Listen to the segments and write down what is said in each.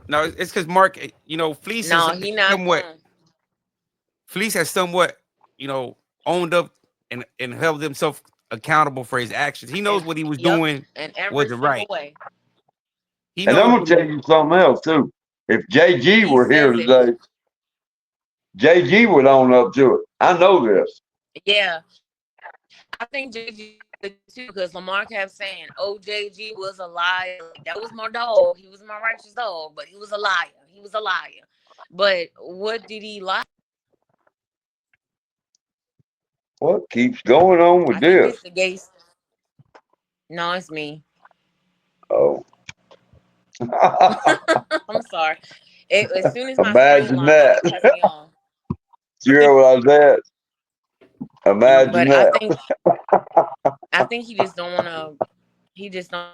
No, it's because Mark, Fleece No, he not somewhat, going. Fleece has somewhat, you know, owned up and held himself accountable for his actions. He knows And what he was yep, doing in every wasn't single right. way. He And I'm knows gonna what he tell was. you something else too. If JG He were here says it. today, JG would own up to it. I know this. Yeah, I think JG would too, because Lamar kept saying, "Oh, JG was a liar. Like, that was my dog. He was my righteous dog, but he was a liar. He was a liar." But what did he lie? What keeps going on with I think this? it's the gays. No, it's me. Oh, I'm sorry. As soon as my screen imagine locked, that. it cuts me off. I You think hear what I said? Imagine But I that. think he just don't want to. He just don't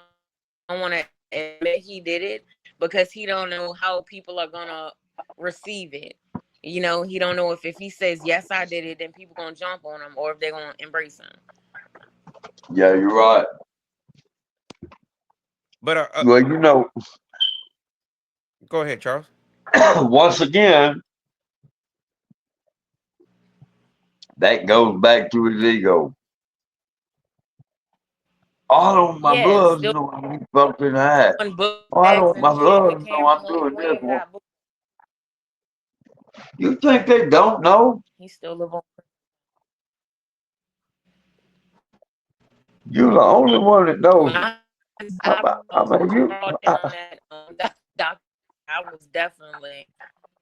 want to admit he did it because he don't know how people are gonna receive it. He don't know if he says yes I did it, then people gonna jump on him, or if they're gonna embrace him. Yeah, you're right. but Well, you know, go ahead, Charles. once again, that goes back to his ego. Oh, I don't want my Yeah, blood still knowing he fucked in the ass. doing book Oh, I don't bags want my and shit blood with know Cameron I'm Lane doing this Wayne one. got book. You think they don't know? He still live on. You're the only one that knows. When I saw his I eyebrows mean, you. drawn down that documentary, I was definitely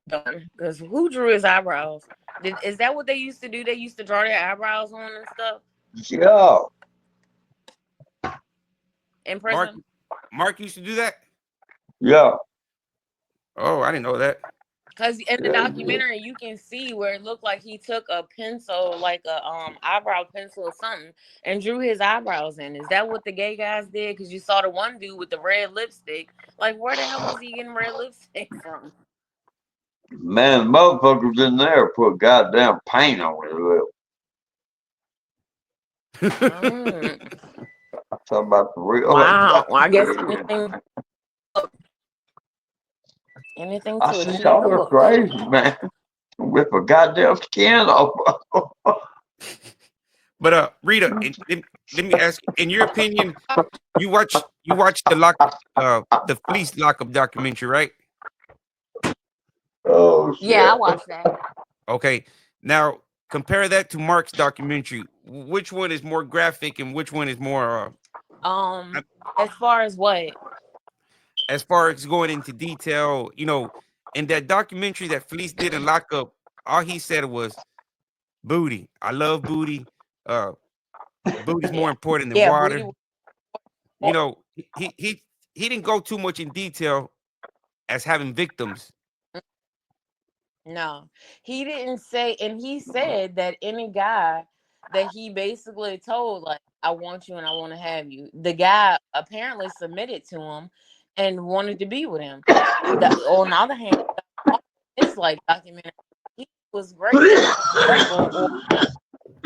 done. Because who drew his eyebrows? Is that what they used to do? They used to draw their eyebrows on and stuff Yeah, in Mark prison. Mark used to do that. yeah, Oh, I didn't know that. Because in the yeah. Yeah. documentary, you can see where it looked like he took a pencil, like a eyebrow pencil or something, and drew his eyebrows in. Is that what the gay guys did? Because you saw the one dude with the red lipstick. Like, where the hell was he getting red lipstick from? Man, motherfuckers in there put goddamn paint on their lip. Mm, I'm talking about the real. wow. Well, I guess anything I to see achieve the y'all are look. crazy, man. With a goddamn skin off. But Rita, let me ask you, in your opinion, you watch the Fleece lockup documentary, right? Oh Yeah, I shit. watched that. Okay. Now compare that to Mark's documentary. Which one is more graphic and which one is more uh, As far as what? as far as going into detail, in that documentary that Fleece did in lockup, all he said was booty. I love booty. Uh Booty's more Yeah, important than yeah, Booty. water. You know, he didn't go too much in detail as having victims. No, he didn't say, and he said that any guy that he basically told, like, I want you and I want to have you, the guy apparently submitted to him and wanted to be with him. On the other hand, his like documentary, he was great on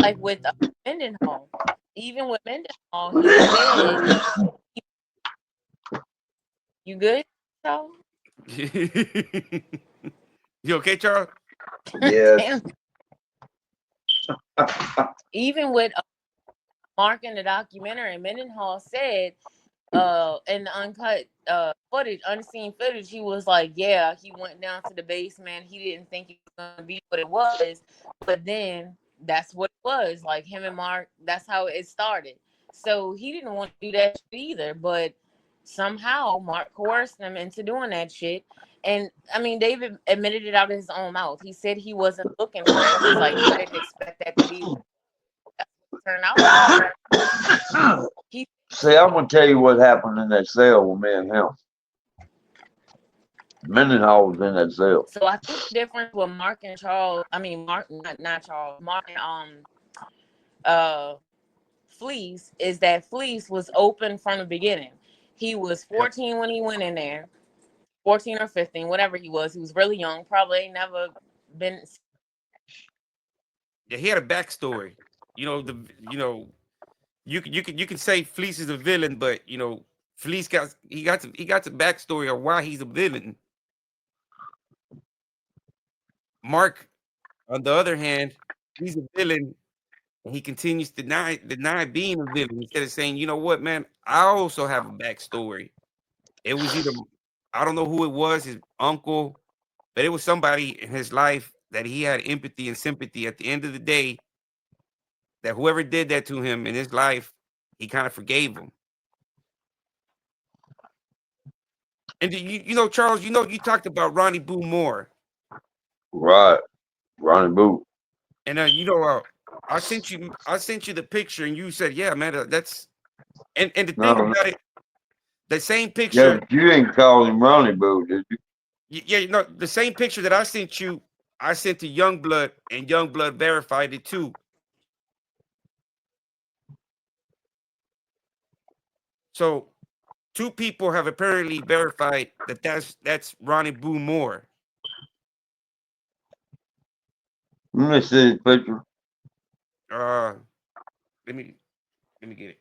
like with Mendenhall. Even with Mendenhall, he said, "You good, so You okay, Charles? Yes. damn." Even with Mark in the documentary, Mendenhall said in the uncut footage, unseen footage, he was like, yeah, he went down to the basement. He didn't think it was gonna be what it was, but then that's what it was. Like him and Mark, that's how it started. So he didn't want to do that shit either, but somehow Mark coerced him into doing that shit. And I mean, David admitted it out of his own mouth. He said he wasn't looking for it. He's like, I didn't expect that to be what it turned out to be. He See, I'm gonna tell you what happened in that cell with me and him. Mendenhall was in that cell. So I think the difference with Mark and Charles, I mean Mark, not Charles, Mark and uh Fleece is that Fleece was open from the beginning. He was Yep. 14 when he went in there, 14 or 15, whatever he was. He was really young, probably ain't never been. Yeah, he had a backstory. You know, you can say Fleece is a villain, but Fleece he got the backstory of why he's a villain. Mark, on the other hand, he's a villain, and he continues to deny being a villain instead of saying, you know what, man, I also have a backstory. It was either I don't know who it was, his uncle, but it was somebody in his life that he had empathy and sympathy. At the end of the day, that whoever did that to him in his life, he kind of forgave him. And you know, Charles, you know, you talked about Ronnie Boo Moore, Right. Ronnie Boot. and you know, I sent you the picture, and you said, yeah, man, that's and the thing No, about it, the same yeah, picture, but you didn't call him Ronnie Boot, did you? yeah, you know, the same picture that I sent you, I sent to Youngblood, and Youngblood verified it too. So two people have apparently verified that that's Ronnie Boo Moore. Let me see the picture. Uh, let me get it.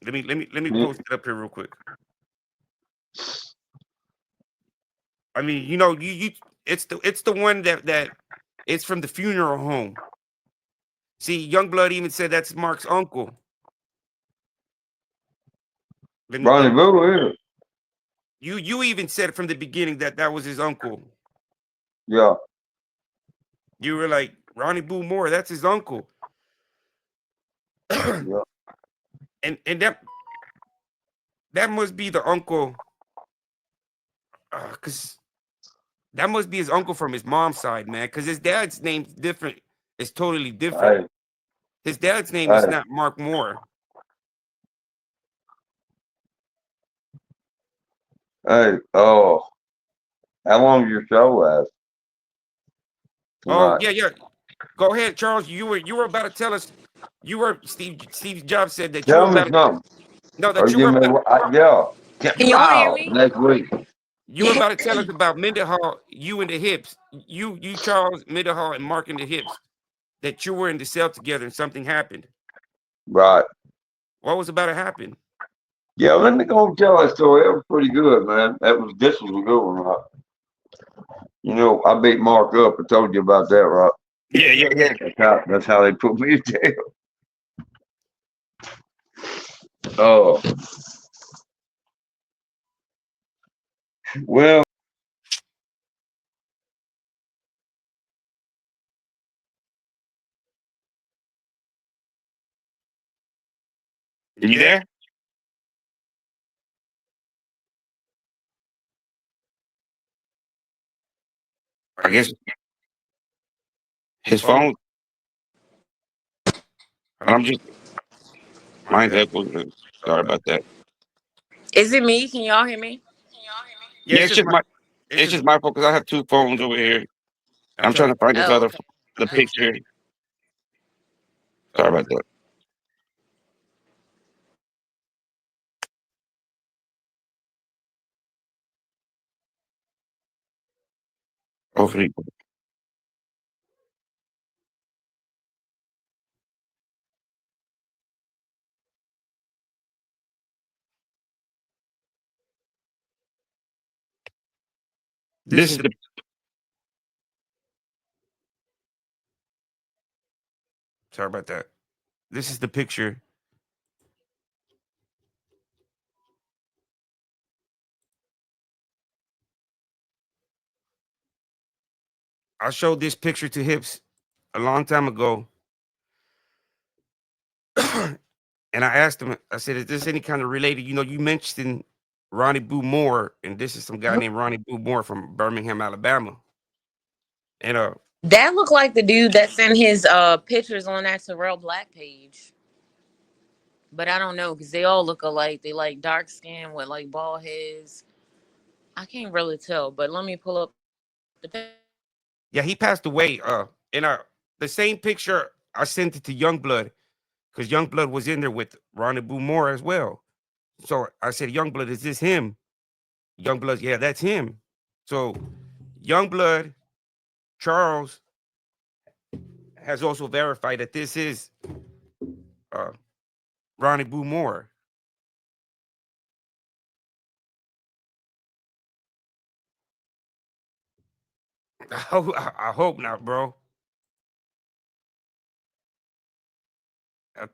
Let me Yeah. post it up here real quick. I mean, you know, you it's the one that it's from the funeral home. See, Youngblood even said that's Mark's uncle. Let Ronnie me Boot, is it? you even said from the beginning that that was his uncle. Yeah, You were like Ronnie Boo Moore, that's his uncle. and yeah. that must be the uncle, because that must be his uncle from his mom's side, man. Because his dad's name's different. It's totally different. Hey, His dad's name is hey, not Mark Moore. hey. Oh, how long your show last Oh tonight? yeah, yeah. Go ahead, Charles. You were about to tell us. You were Steve Jobs said that you were Tell me about to something. no Or that you give were me, about yeah. Can y'all hear Wow, me? next week. you were about to tell us about Mendenhall. You and the hips. You Charles Mendenhall and Mark and the hips. That you were in the cell together and something happened. Right. What was about to happen? Yeah, let me go and tell that story. That was pretty good, man. This was a good one, right? You know, I beat Mark up. I told you about that, right? Yeah, yeah, yeah. That's how they put me in jail. Oh, well, You there? I guess His his phone. phone. And I'm I'm just just mine's mine's echoing. echoing. Sorry Sorry about about that. that. Is it me? Can y'all hear me? Yeah, Yeah, it's it's just just my my it's it's just just my phone because I have two phones over here. I'm I'm trying trying to to find this Oh, find other the okay. the The picture. picture. Sorry Sorry about about that. that. Hopefully, Hopefully. this This is is the the sorry about that. This is the picture. I showed this picture to Hips a long time ago, and I asked him. I said, "Is this any kind of related?" You know, you mentioned Ronnie Boo Moore, and this is some guy named Ronnie Boo Moore from Birmingham, Alabama. And That looked like the dude that sent his pictures on that Terrell Black page. But I don't know because they all look alike. They like dark skin with like bald heads. I can't really tell, but let me pull up the picture. yeah, he passed away. And the same picture I sent it to Youngblood because Youngblood was in there with Ronnie Boo Moore as well. So I said, Youngblood, is this him? Youngblood, yeah, that's him. So Youngblood, Charles has also verified that this is uh, Ronnie Boo Moore. I hope not, bro.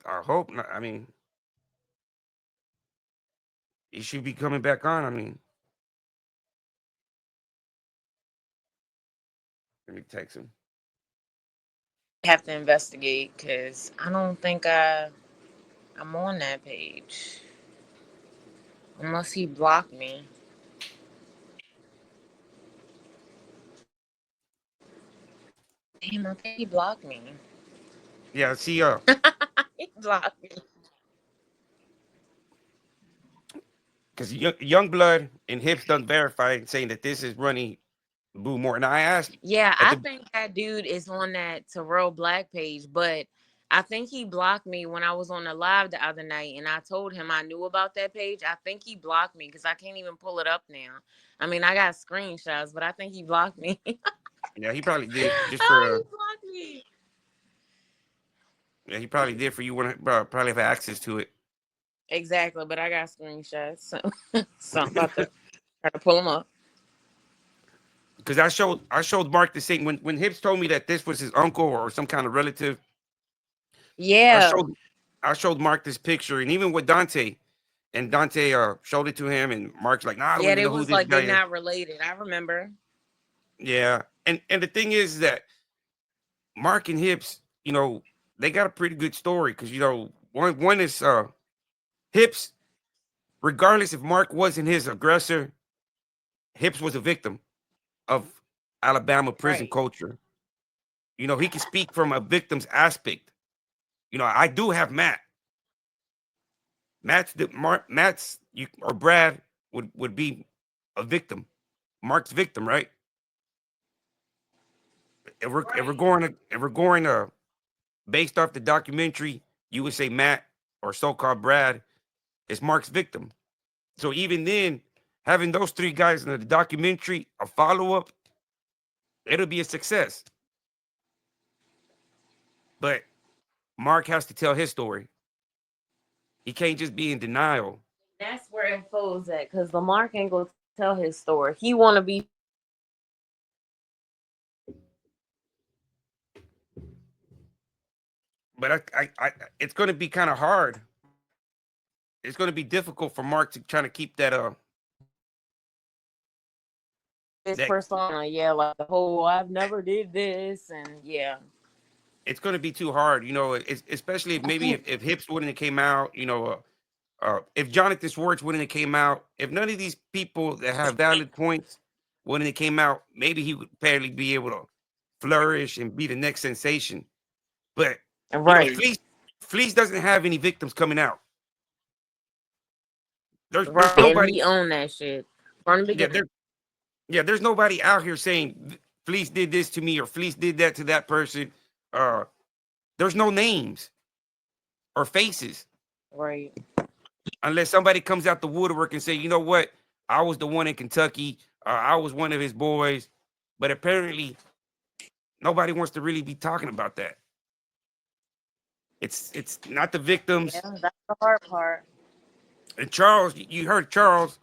I hope not. I mean, he should be coming back on. I mean, let me text him. Have to investigate because I don't think I'm on that page unless he blocked me. Damn, I think he blocked me. Yeah, see, He blocked me. because Young Blood and Hips done verified saying that this is Runny Boo Moore. And I asked Yeah, at I the think that dude is on that Terrell Black page, but I think he blocked me when I was on the live the other night and I told him I knew about that page. I think he blocked me because I can't even pull it up now. I mean, I got screenshots, but I think he blocked me. yeah, he probably did just for Oh, he blocked me. yeah, he probably did for you want to probably have access to it. Exactly, but I got screenshots, so I'm about to try to pull them up. Because I showed Mark the thing when Hips told me that this was his uncle or some kind of relative. I Yeah, showed I showed Mark this picture, and even with Dante, and Dante showed it to him, and Mark's like, "Nah, I don't yeah, even they know who was this like guy they is." not related. I remember. Yeah, and the thing is that Mark and Hips, they got a pretty good story because one is Hips. Regardless if Mark wasn't his aggressor, Hips was a victim of Alabama prison Right, culture. He can speak from a victim's aspect. I do have Matt. Matt's you or Brad would be a victim. Mark's victim, right? If we're going to based off the documentary, you would say Matt or so-called Brad is Mark's victim. So even then, having those three guys in the documentary, a follow-up, it'll be a success. But Mark has to tell his story. He can't just be in denial. that's where it falls at because Lamar ain't gonna tell his story. He want to be But it's going to be kind of hard. It's going to be difficult for Mark to try to keep his that. persona. Yeah, like the whole I've never did this, and yeah, It's going to be too hard, especially if maybe if Hips wouldn't have came out, if Jonathan Swartz wouldn't have came out, if none of these people that have valid points wouldn't have came out, maybe he would barely be able to flourish and be the next sensation. But right, Fleece doesn't have any victims coming out. There's right, and nobody. he owned that shit from the Yeah, beginning. there's nobody out here saying Fleece did this to me or Fleece did that to that person. Uh, there's no names or faces Right, unless somebody comes out the woodwork and say, you know what, I was the one in Kentucky. I was one of his boys. But apparently, nobody wants to really be talking about that. It's not the victims. yeah, that's the hard part. And Charles, you heard Charles.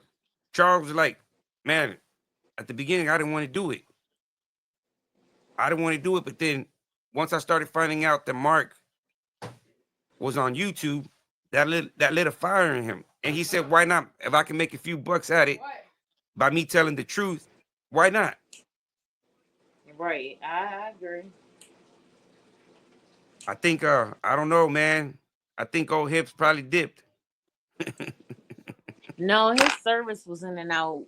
Charles was like, man, at the beginning, I didn't want to do it. I didn't want to do it. But then once I started finding out that Mark was on YouTube, that lit a fire in him. And he said, why not? If I can make a few bucks at it by me telling the truth, why not? Right, I agree. I think I don't know, man. I think old Hips probably dipped. No, his service was in and out.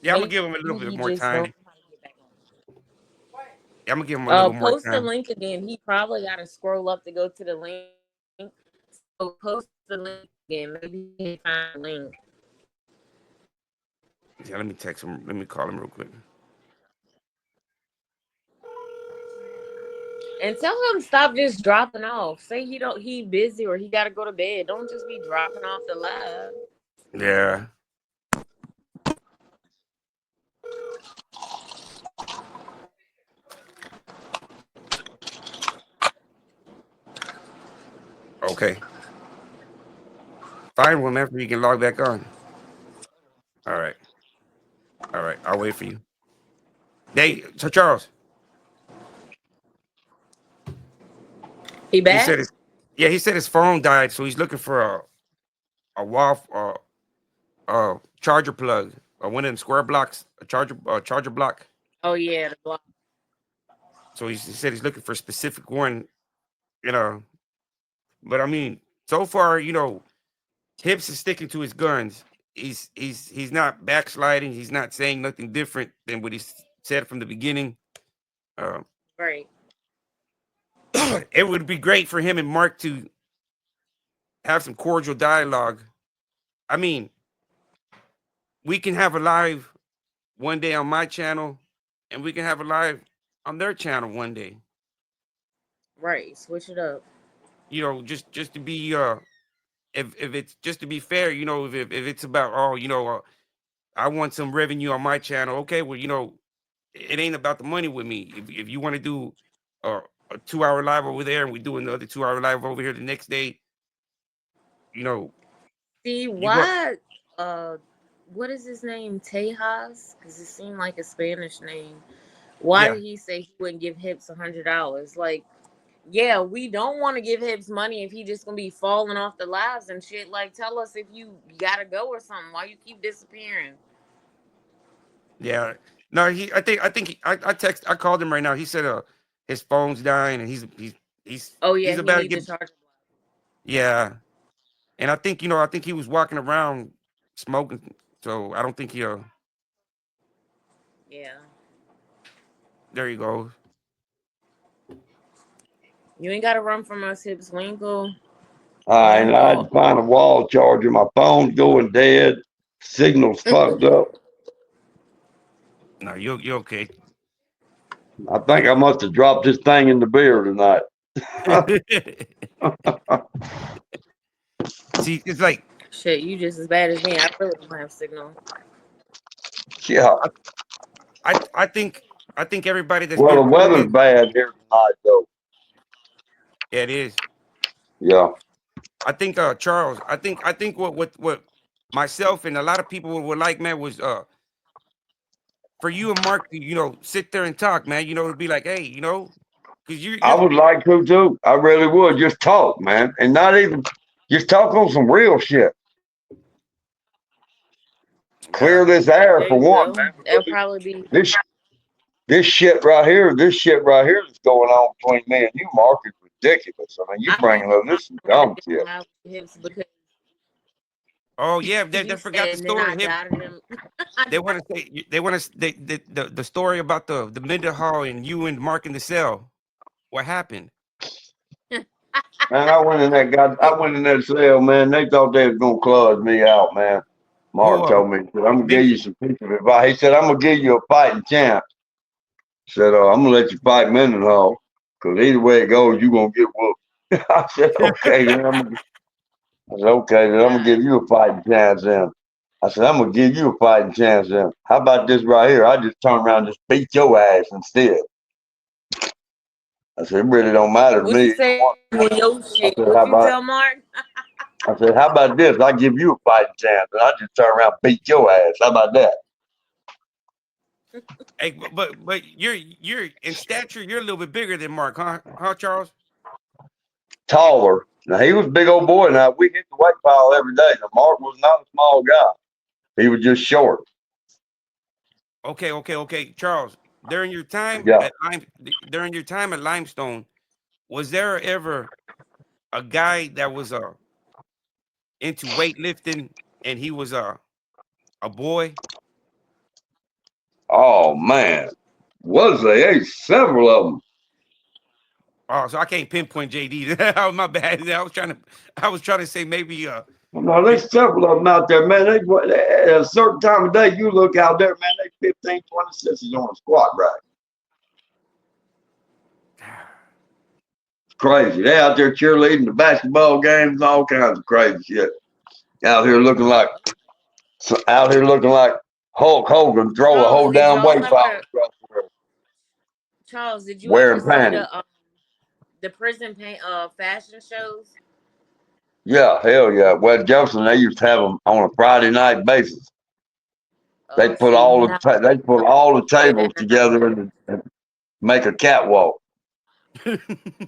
Yeah, I'm gonna Maybe give him a he little bit just more don't know how time. to get back on. Yeah, I'm gonna give him a little more Post the time. link again. He probably got to scroll up to go to the link. So post the link again. Maybe he can find the link. Yeah, let me text him. Let me call him real quick. And tell him stop just dropping off. Say he busy or he gotta go to bed. Don't just be dropping off the live. Yeah. Okay. Find one after you can log back on. All right. All right, I'll wait for you. So Charles, He he back? said his yeah, he said his phone died, so he's looking for a wall charger plug or one of them square blocks, a charger block. Oh yeah, the block. So he said he's looking for a specific one, you know. But I mean, so far, Hips is sticking to his guns. He's not backsliding. He's not saying nothing different than what he said from the beginning. Uh, Right. it would be great for him and Mark to have some cordial dialogue. I mean, we can have a live one day on my channel, and we can have a live on their channel one day. Right. Switch it up. Just to be if it's just to be fair, if it's about I want some revenue on my channel. Okay, well, it ain't about the money with me. If you want to do a 2 hour live over there, and we do another 2 hour live over here the next day, you know, See you go. why? Uh, what is his name? Tejas? Because it seemed like a Spanish name. Why Yeah, did he say he wouldn't give Hips $100? Like, yeah, we don't want to give Hips money if he just gonna be falling off the lives and shit. Like, tell us if you gotta go or something. Why you keep disappearing? yeah. No, I called him right now. He said his phone's dying, and Oh yeah, he's he about to need the get. charger. Yeah, and I think he was walking around smoking. So I don't think he'll. Yeah, There you go. you ain't gotta run from us, Hips. We ain't go. All We right, ain't and I had go. to find a wall charger. My phone's going dead. Signal's fucked up. No, you're okay. I think I must have dropped this thing in the beer tonight. See, it's like Shit, you just as bad as me. I really don't have signal. Yeah. I I think everybody that's Well, been the coming weather's in, bad here tonight, though. yeah, it is. Yeah. I think Charles, I think what myself and a lot of people would like, man, was for you and Mark to, sit there and talk, man, to be like, hey, because I would like to, too. I really would. Just talk, man. And not even, just talk on some real shit. yeah. Clear this air There for you one, go. man. That'll Because probably be this shit right here that's going on between me and you, Mark, is ridiculous. I mean, you I bringing up I this some had a dumb different shit. life with Hips because Oh yeah, they you forgot said, the and then I story. Him, doubted him. they want to say they want to the story about the mental hall and you and Mark in the cell. What happened? Man, I went in that cell, man. They thought they was gonna close me out, man. Who Mark told me, he said, I'm gonna give men, you some piece of advice. He said, I'm gonna give you a fighting chance. Said, I'm gonna let you fight Mendenhall, because either way it goes, you gonna get whooped. I said, okay, then I said, okay, then I'm gonna give God, you a fighting chance then. I said, I'm gonna give you a fighting chance then. How about this right here? I just turn around and just beat your ass instead. I said, it really don't matter to what me you either say one. with your I shit? said, What how you about tell Mark? I said, how about this? I give you a fighting chance, and I just turn around and beat your ass. How about that? hey, but you're in stature, you're a little bit bigger than Mark, huh, Charles? Taller. Now he was a big old boy. Now we hit the weight pile every day. Now Mark was not a small guy. He was just short. Okay, Charles. During your time Yeah. at Limestone, was there ever a guy that was into weightlifting and he was a boy? Oh man, was they? Hey, several of them. Oh, so I can't pinpoint JD. Oh, my bad. I was trying to say maybe No, it- there's several of them out there, man. At a certain time of day, you look out there, man. They 15, 26 on a squat rack. It's crazy. They out there cheerleading the basketball games and all kinds of crazy shit. Out here looking Yeah. like Hulk Hogan, throw a Charles, whole did damn y'all weight ever? pile across there Charles, did you ever wearing see panties. the prison fashion shows? Yeah, hell yeah. Well, Jefferson, they used to have them on a Friday night basis. They Oh, put see, all now the tables together and make a catwalk.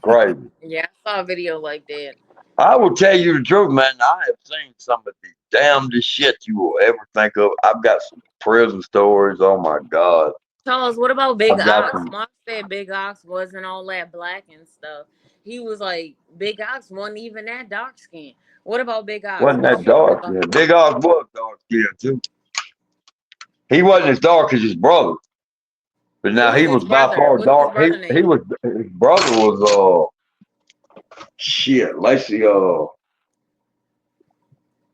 Crazy. yeah, I saw a video like that. I will tell you the truth, man. I have seen some of the damnedest shit you will ever think of. I've got some prison stories. Oh my God. Charles, what about Big I've got Ox? some. Mark said Big Ox wasn't all that black and stuff. He was like, Big Ox wasn't even that dark skin. What about Big Ox? Wasn't What that you know dark? about? Yeah, Big Ox was dark skinned too. He wasn't as dark as his brother, but now Who was he his was by brother? far What's his dark. brother He name? was his brother was shit Lacey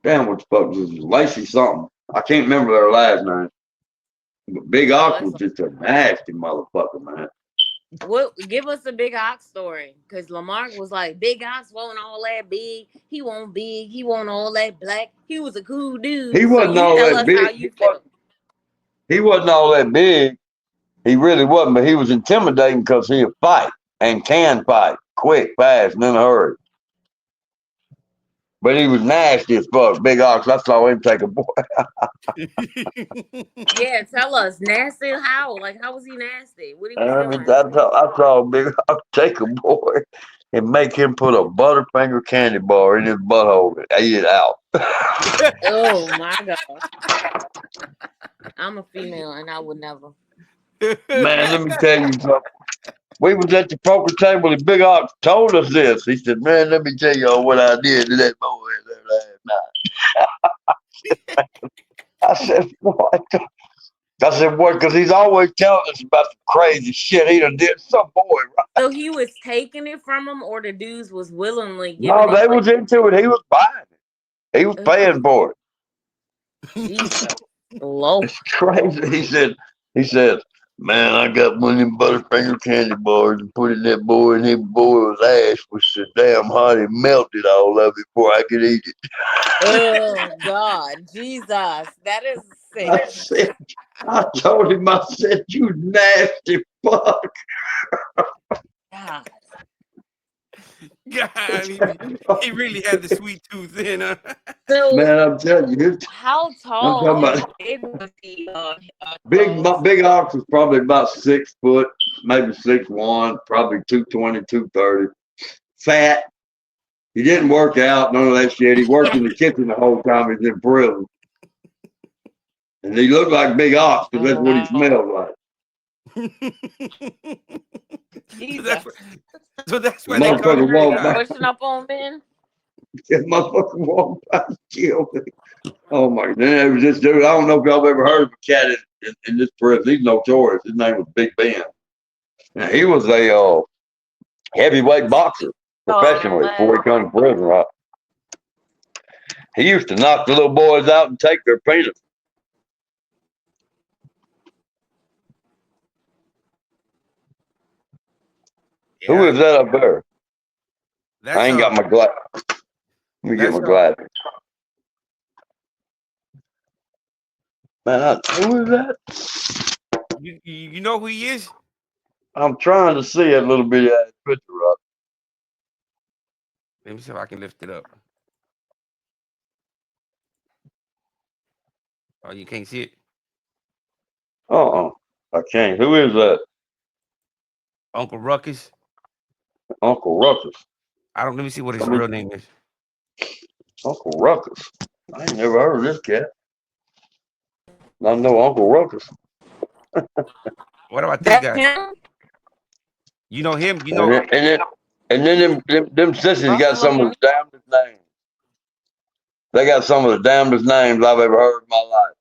damn what the fuck was it? Lacey something. I can't remember their last name. But Big Oh, Ox that's was just a nasty motherfucker, man. what. Give us a Big Ox story, because Lamarck was like, Big Ox wasn't all that big. He wasn't big. He wasn't all that black. He was a cool He dude. So wasn't you all tell that us how big. you feel. He wasn't all that big. He really wasn't, but he was intimidating because he'd fight and can fight quick, fast, and in a hurry. But he was nasty as fuck. Big Ox, I saw him take a boy. Yeah, tell us. Nasty how? Like, how was he nasty? What he was I mean, doing? I saw Big Ox take a boy and make him put a Butterfinger candy bar in his butthole and eat it out. Oh my god. I'm a female and I would never. Man, let me tell you something. We was at the poker table and Big Ox told us this. He said, man, let me tell y'all what I did to that boy last night. I said, what? I said, what? Because he's always telling us about the crazy shit he done did to some boy, right? So he was taking it from him, or the dudes was willingly giving No, it they to was into it. He was buying it. He was him? paying for it. Jesus Lord. It's crazy. He said, man, I got one of them Butterfinger candy bars and put it in that boy, and his boy's ass was so damn hot it melted all of it before I could eat it. Oh God, Jesus, that is sick. I said, I told him, I said, you nasty fuck. God. God, he really had the sweet tooth in her. So Man, I'm telling you, how I'm tall talking and about big was he? Big Charles? Big Ox was probably about 6 foot, maybe 6'1", probably 220, 230. Fat. He didn't work out, none of that shit. He worked in the kitchen the whole time he was in prison. And he looked like Big Ox because that's what he Oh, smelled like. so that's Jesus. what, so that's The why they That call motherfucker him Big boy walked Ox. by. pushing up on men. The motherfucker walked by and killed me. Oh my God. Then it was this dude. I don't know if y'all ever heard of a cat in this prison. He's notorious. His name was Big Ben. Now, he was a heavyweight boxer professionally before he come to prison, right? He used to knock the little boys out and take their penis. Who Yeah, is that up there? I that's ain't got my glass. Let me get that's my glasses. Man, who is that? you know who he is? I'm trying to see a little bit of that picture up. Let me see if I can lift it up. Oh, you can't see it. I can't. Who is that? Uncle Ruckus. Uncle Ruckus. I don't. Let me see what his I mean, real name is. Uncle Ruckus. I ain't never heard of this cat. I know Uncle Ruckus. What about this That's guy? him. You know him? You And know? then, and then, and then them sissies got Buffalo some of Young. the damnedest names. They got some of the damnedest names I've ever heard in my life.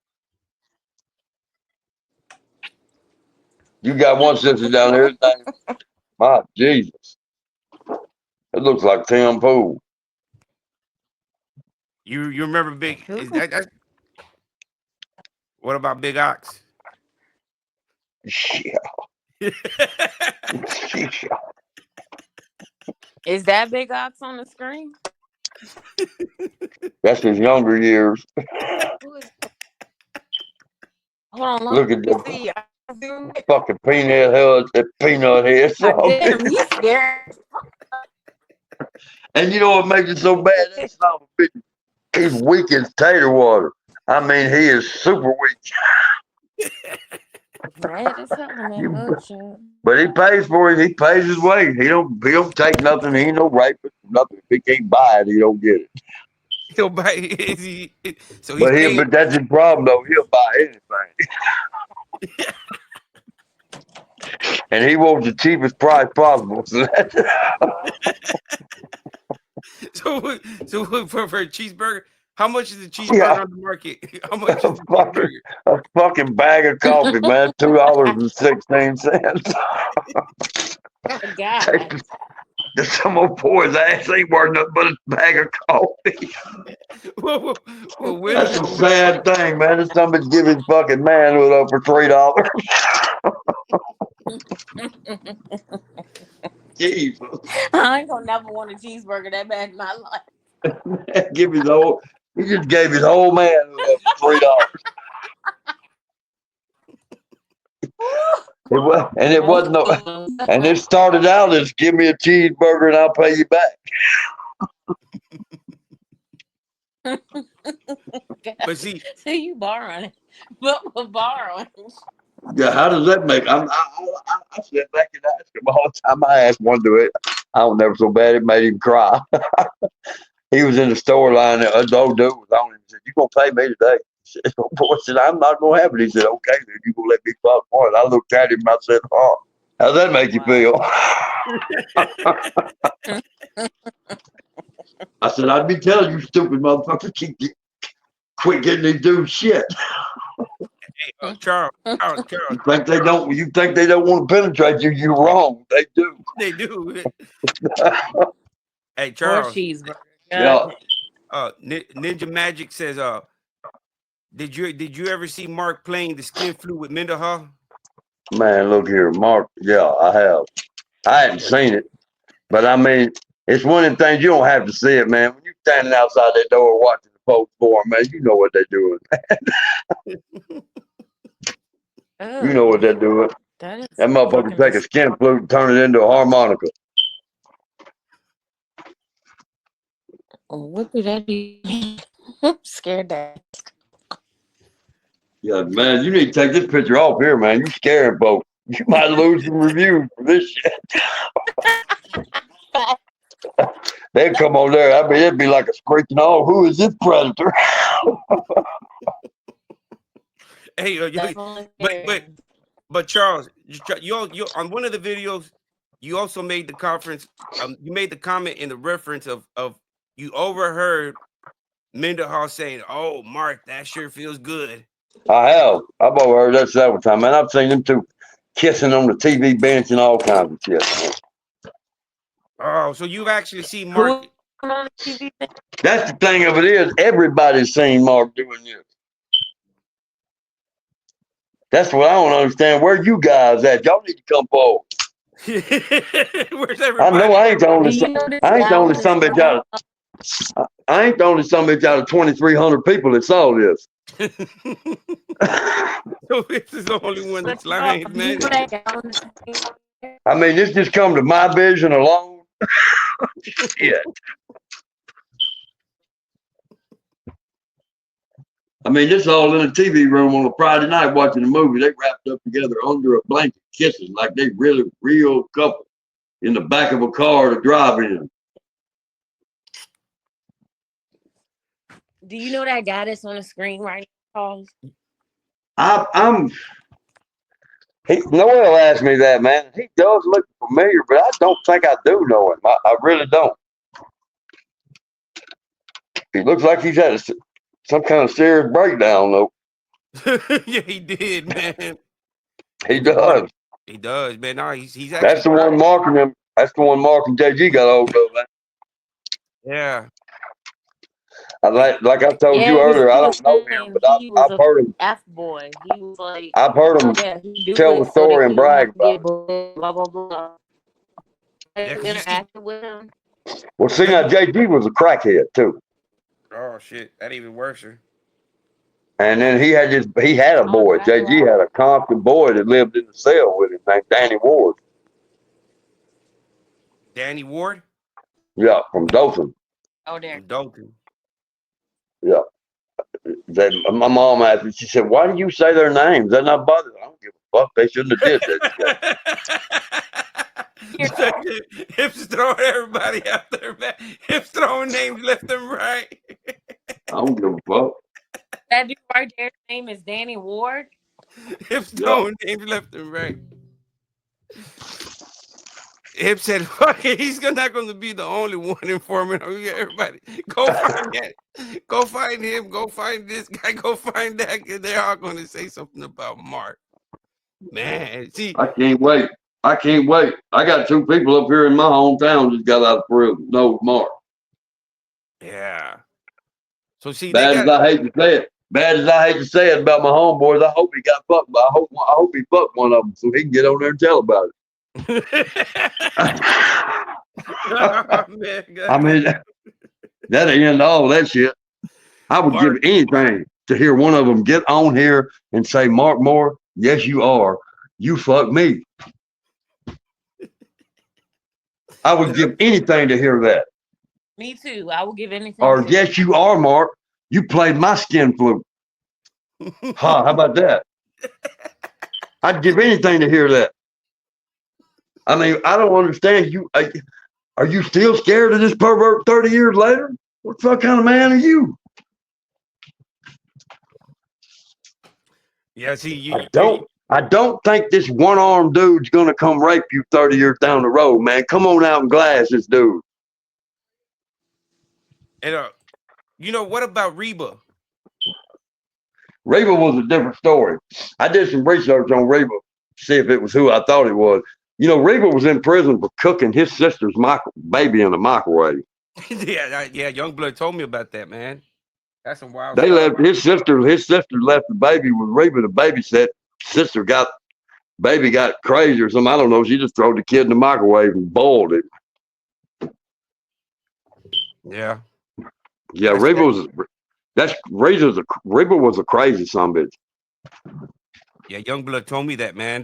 You got one sister down there. His name, my Jesus. It looks like Tim Pool. You remember Big? Is Who? that? What about Big Ox? Shit. Shit. Is that Big Ox on the screen? That's his younger years. Who is? Hold on, Look at let me the see. fucking peanut head, that peanut head. God So, damn, he's scared. and you know what makes it so bad? That son of a bitch, he's weak as tater water. I mean, he is super weak. Mad as hell in that mugshot. But he pays for it. He pays his way. He don't take nothing. He ain't no rapist. Nothing. If he can't buy it, he don't get it. He'll buy. So he's But paying. that's his problem though. He'll buy anything, and he wants the cheapest price possible. So For a cheeseburger, how much is a cheeseburger yeah, on the market? How much is a the fucking cheeseburger? a fucking bag of coffee, man. $2.16. Oh God. Some old boy's ass ain't worth nothing but a bag of coffee. well, well, That's a sad thing, man. If somebody's giving fucking manhood up for $3. Jesus. I ain't gonna never want a cheeseburger that bad in my life. Give his whole he just gave his whole manhood up for $3. It wasn't no and it started out as give me a cheeseburger and I'll pay you back. But see, you borrowing, but we're borrowing. Yeah, how does that make? I sit back and ask him all the time. I asked one to it. I was never so bad it made him cry. He was in the store line. The old dude was on him. He said, "You gonna pay me today?" The boy said, "I'm not gonna have it." He said, "Okay, then you gonna let me fuck for it?" I looked at him and I said, "Oh, how's that make you feel?" I said, "I'd be telling you, stupid motherfucker, quit getting these dudes shit. Charles, You think they don't? You think they don't want to penetrate you? You're wrong. They do." they do. Hey, Or Charles. cheeseburger. Yeah, Ninja Magic says, did you ever see Mark playing the skin flute with Mendenhall? man, look here, Mark. Yeah, I have. I hadn't seen it, but I mean, it's one of the things you don't have to see it, man. When you're standing outside that door watching the folks for 'em, man, you know what they're doing. You know what they're doing. That is That motherfucker take a skin flute and turn it into a harmonica. what do that mean? I'm scared that. Yeah, man, you need to take this picture off here, man. You scaring folks. You might lose some reviews for this shit. They'd come on there. I mean, it'd be like a screeching, "Oh, who is this predator?" Hey, but Charles, you on one of the videos, you also made the conference. You made the comment in the reference of you overheard Mendenhall saying, "Oh, Mark, that sure feels good." I have. I've overheard that several times, man. I've seen them two kissing on the TV bench and all kinds of shit. Man. Oh, so you've actually seen Who Mark. on the TV? That's the thing of it is, everybody's seen Mark doing this. That's what I don't understand. Where you guys at? Y'all need to come forward. Where's I everybody? know I ain't the only. Do you know this I ain't guy the only on the son bitch out. I ain't the only son bitch out of 2,300 people that saw this. So this is the only one that's lying, Do you man. know that guy on the screen? I mean, this just come to my vision alone. Shit. I mean, this all in a TV room on a Friday night watching a movie. They wrapped up together under a blanket, kissing like they really real couple in the back of a car to drive in. Do you know that guy that's on the screen right now? I'm. Noel asked me that, man. He does look familiar, but I don't think I do know him. I really don't. He looks like he's had some kind of serious breakdown, though. Yeah, he did, man. He does. He does, man. No, he's actually. That's the one marking him. That's the one marking JG got hold of, man. Yeah. Like I told you earlier, I don't know him, but I've heard him. F boy. He was like, I've heard him he do tell it the so story that and he don't brag have to about get it. blah blah blah. Yeah, 'cause you see- Interacted with him. Well, see, now JG was a crackhead too, Oh shit, that even worse. and then he had a boy. JG had a constant boy that lived in the cell with him named Danny Ward. Danny Ward Yeah, from Dothan. Oh, there. from Dalton. Yeah, That my mom asked me, she said, "Why do you say their names? They're not bothered." I don't give a fuck. They shouldn't have did that. Here, Hips throwing everybody out there, man. Hips throwing names left and right. I don't give a fuck. that dude right there, his name is Danny Ward. Hips Yeah. throwing names left and right. Hip said, "Fuck it, he's not going to be the only one informant. Oh, yeah, everybody, go find that. Go find him. Go find this guy. Go find that. Cause they're all going to say something about Mark. Man, see, I can't wait. I can't wait. I got 2 people up here in my hometown just got out of prison. No, Mark. yeah. So see, they Bad got. as I hate to say it. Bad as I hate to say it about my homeboys, I hope he got fucked. But I hope he fucked one of them so he can get on there and tell about it. Oh, man, I mean, that'll end all that shit. I would Mark, give anything to hear one of them get on here and say, "Mark Moore, yes, you are. You fuck me." I would give anything to hear that. Me too. I will give anything Or, to. "Yes, you are, Mark. You played my skin flute." Huh? How about that? I'd give anything to hear that. I mean, I don't understand you. Are you still scared of this pervert 30 years later? What the fuck kind of man are you? yeah, see, I don't think this one-armed dude's gonna come rape you 30 years down the road, man. Come on out and glass this dude. and what about Reba? Reba was a different story. I did some research on Reba, see if it was who I thought it was. Reba was in prison for cooking his sister's baby in the microwave. yeah, Youngblood told me about that, man. That's some wild They stuff. left his sister left the baby with Reba to babysit. Baby got crazy or something. I don't know. She just threw the kid in the microwave and boiled it. Yeah, Yeah, that's Reba that. was a crazy son of a bitch. Yeah, Youngblood told me that, man.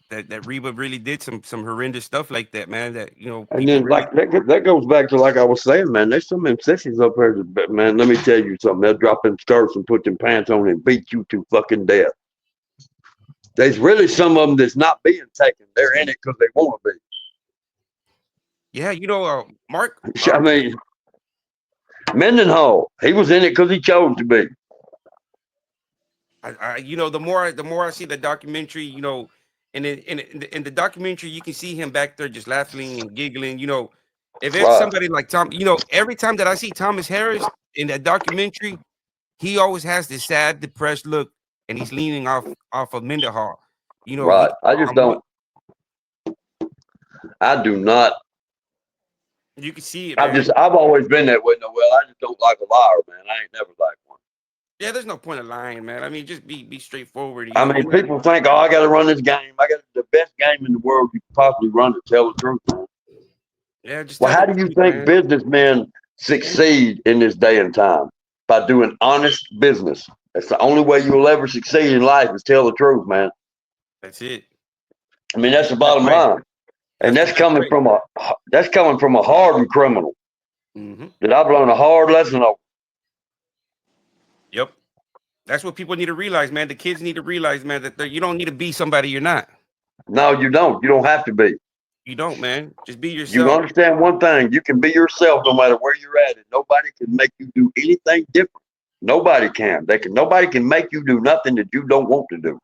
That Reba really did some horrendous stuff like that, man. That And people then really. like that goes back to like I was saying, man. There's some of them sissies up here, man. Let me tell you something. They'll drop them skirts and put them pants on and beat you to fucking death. There's really some of them that's not being taken. They're in it because they want to be. Yeah, Mark. I mean, Mendenhall, he was in it because he chose to be. The more I see the documentary, and in the documentary, you can see him back there just laughing and giggling. If it's Right, somebody like Tom, every time that I see Thomas Harris in that documentary, he always has this sad, depressed look, and he's leaning off of Mendenhall. right. I just I'm one- don't. I do not. you can see it, man. I've always been that way. No, well, I just don't like a liar, man. I ain't never liked one. Yeah, there's no point of lying, man. I mean, just be straightforward. I mean, people think, oh, I got to run this game. I got the best game in the world you could possibly run to tell the truth, man. Yeah, just Well, tell how the do you truth, think man. businessmen succeed in this day and time? By doing honest business. That's the only way you'll ever succeed in life is tell the truth, man. That's it. I mean, that's the That's bottom right. line. And that's coming right. from a hardened criminal Mm-hmm. that I've learned a hard lesson over. Yep. That's what people need to realize, man. The kids need to realize, man, that you don't need to be somebody you're not. No, you don't. You don't have to be. You don't, man. Just be You yourself. understand one thing. You can be yourself no matter where you're at. And nobody can make you do anything different. Nobody can. Nobody can make you do nothing that you don't want to do.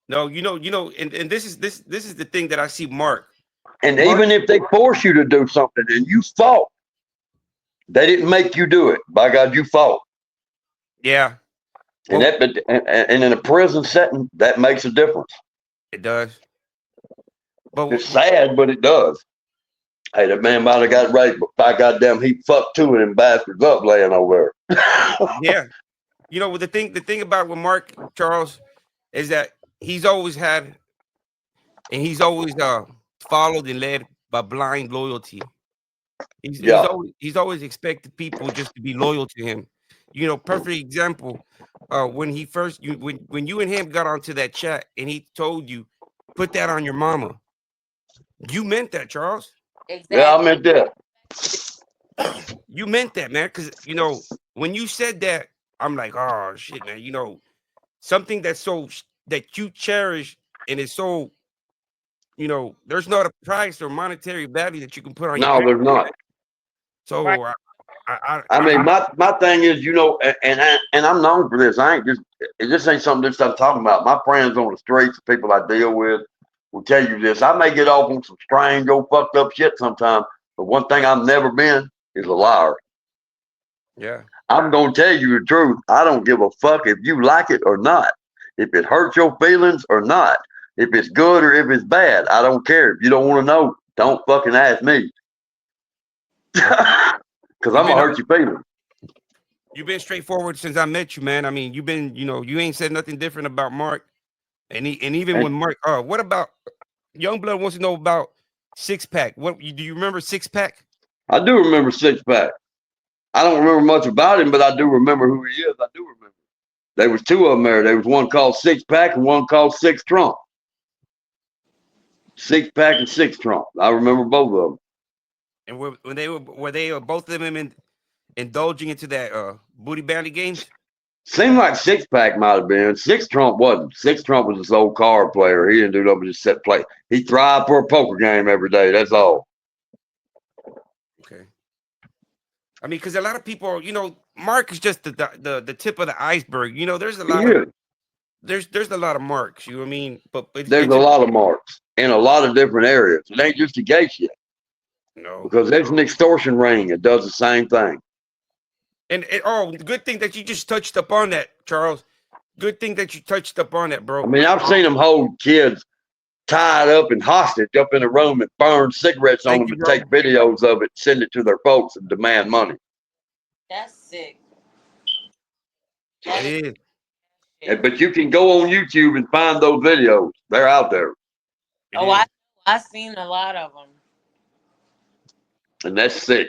No, and this is the thing that I see Mark. And even if they force you to do something and you fought, they didn't make you do it. By God, you fought. Yeah. And and in a prison setting, that makes a difference. It does. But it's sad, but it does. Hey, that man might have got raped, but by goddamn, he fucked 2 of them bastards up laying over there. Yeah. The thing about with Mark Charles is that he's always had, and he's always followed and led by blind loyalty. He's always expected people just to be loyal to him. Perfect example. When he first when you and him got onto that chat and he told you, put that on your mama. You meant that, Charles. Exactly. Yeah, I meant that. You meant that, man. Because when you said that, I'm like, oh shit, man. Something that's that you cherish and is so, there's not a price or monetary value that you can put on your No, parents. there's not. Right. So I mean, my thing is, and I'm known for this. I ain't just this ain't something I'm talking about. My friends on the streets, the people I deal with, will tell you this. I may get off on some strange, old fucked up shit sometimes, but one thing I've never been is a liar. yeah. I'm gonna tell you the truth. I don't give a fuck if you like it or not, if it hurts your feelings or not, if it's good or if it's bad. I don't care. If you don't want to know, don't fucking ask me, Yeah. because You've I'm been gonna hurt your feelings. you've been straightforward since I met you, man. I mean, you've been, you ain't said nothing different about Mark. And even And when Mark, what about Youngblood wants to know about Six Pack? Do you remember Six Pack? I do remember Six Pack. I don't remember much about him, but I do remember who he is. I do remember. There was two of them there. There was one called Six Pack and one called Six Trump. Six Pack and Six Trump. I remember both of them. And were they both of them indulging into that booty bounty games? Seemed like Six Pack might have been. Six Trump wasn't. Six Trump was this old card player. He didn't do nothing but just sit play. He thrived for a poker game every day. That's all. Okay. I mean, because a lot of people, Mark is just the tip of the iceberg. There's a He lot of is. there's a lot of marks. You know what I mean? But There's it's a just lot of marks in a lot of different areas. It ain't just a gay shit no. because there's an extortion ring. It does the same thing. And good thing that you just touched up on that, Charles. Good thing that you touched up on that, I bro. mean, I've seen them hold kids tied up and hostage up in a room and burn cigarettes on Thank them you, and bro. take videos of it, send it to their folks and demand money. That's sick. It That is is. shit. But you can go on YouTube and find those videos. They're out there. It Oh, is. I seen a lot of them. And that's sick.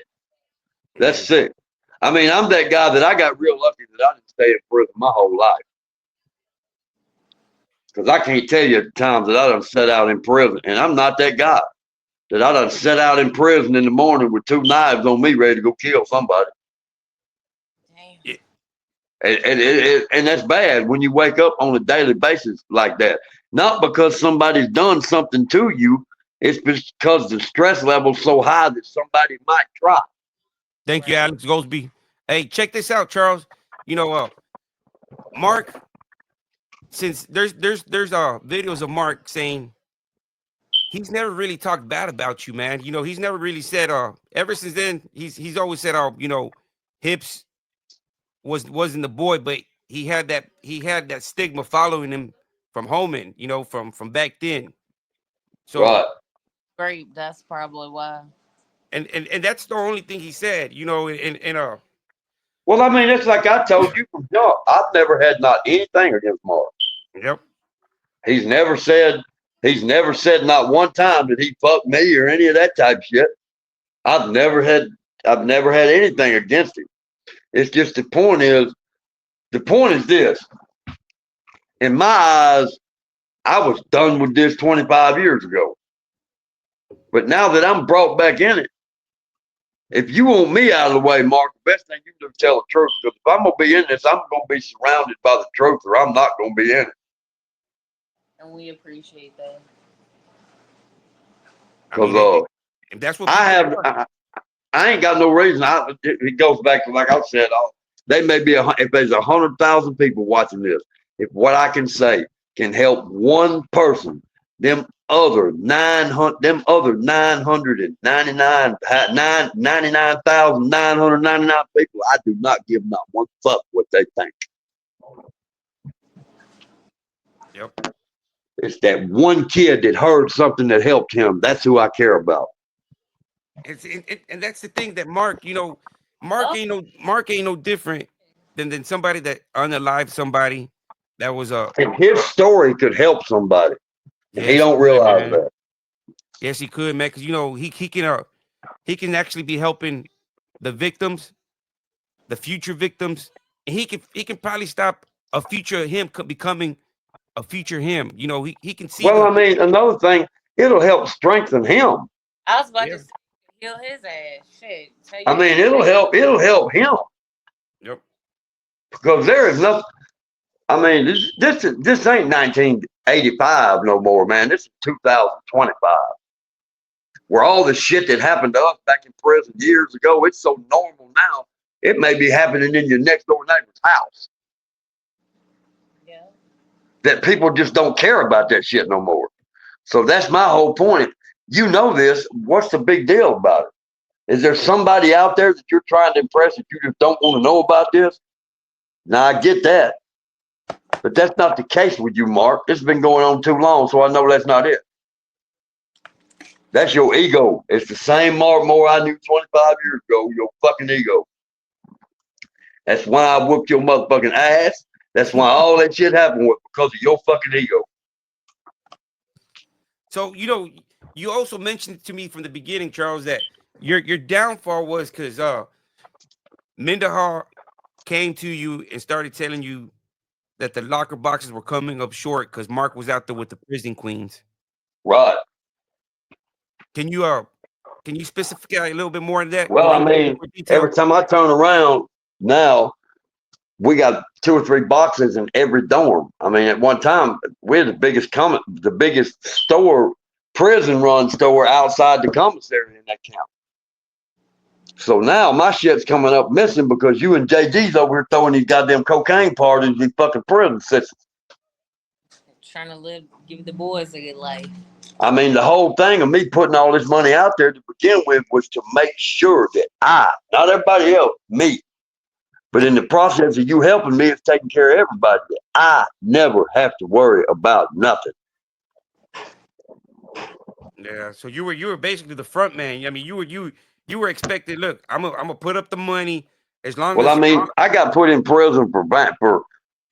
It That's is. sick. I mean, I'm that guy that I got real lucky that I didn't stay in prison my whole life. Because I can't tell you the times that I done sat out in prison. And I'm not that guy that I done sat out in prison in the morning with two knives on me ready to go kill somebody. Damn. Yeah. And that's bad when you wake up on a daily basis like that. Not because somebody's done something to you. It's because the stress level's so high that somebody might try. Thank you, Right. Alex Goldsby. Hey, check this out, Charles. Mark, since there's videos of Mark saying he's never really talked bad about you, man. He's never really said ever since then, he's always said Hips wasn't the boy, but he had that stigma following him from Holman, from back then. So Right. Great. That's probably why. and that's the only thing he said, and Well, I mean, it's like I told you from jump. I've never had not anything against Mark. yep. He's never said not one time that he fucked me or any of that type of shit. I've never had anything against him. It's just the point is this. In my eyes, I was done with this 25 years ago. But now that I'm brought back in it, if you want me out of the way, Mark, the best thing you can do is tell the truth. Because if I'm gonna be in this, I'm gonna be surrounded by the truth, or I'm not gonna be in it. And we appreciate that. I mean, Because if that's what people want. I ain't got no reason. It goes back to like I said. They may be if there's 100,000 people watching this. If what I can say can help one person, them other 99,999 people, I do not give not one fuck what they think. Yep. It's that one kid that heard something that helped him. That's who I care about. And that's the thing that Mark, Oh, Mark ain't no different than somebody that unalived somebody that was And his story could help somebody, and he yes, he don't could, realize man. that. Yes, he could, man, because he can actually be helping the victims, the future victims, and he can probably stop a future him becoming a future him. He can see Well, the I mean, another thing, it'll help strengthen him. I was about yeah, to say, heal his ass. Shit. Tell I you. mean, it'll help him. yep. because there is nothing. I mean, this ain't 1985 no more, man. This is 2025. Where all the shit that happened to us back in prison years ago, it's so normal now. It may be happening in your next door neighbor's house. Yeah. That people just don't care about that shit no more. So that's my whole point. You know this. What's the big deal about it? Is there somebody out there that you're trying to impress that you just don't want to know about this? Now, I get that. But that's not the case with you, Mark. It's been going on too long, so I know that's not it. That's your ego. It's the same Mark Moore I knew 25 years ago, your fucking ego. That's why I whooped your motherfucking ass. That's why all that shit happened was because of your fucking ego. So, you also mentioned to me from the beginning, Charles, that your downfall was because Mendenhall came to you and started telling you that the locker boxes were coming up short because Mark was out there with the prison queens. Right. Can you specify a little bit more on that? Well, I mean, every time I turn around now, we got 2 or 3 boxes in every dorm. I mean, at one time, we're the biggest store, prison run store outside the commissary in that county. So now my shit's coming up missing because you and JD's over here throwing these goddamn cocaine parties in these fucking prison systems. Trying to give the boys a good life. I mean, the whole thing of me putting all this money out there to begin with was to make sure that not everybody else, me, but in the process of you helping me, it's taking care of everybody. I never have to worry about nothing. Yeah, so you were basically the front man. I mean, you were expected. Look, I'm gonna put up the money as long as. Well, I mean, I got put in prison for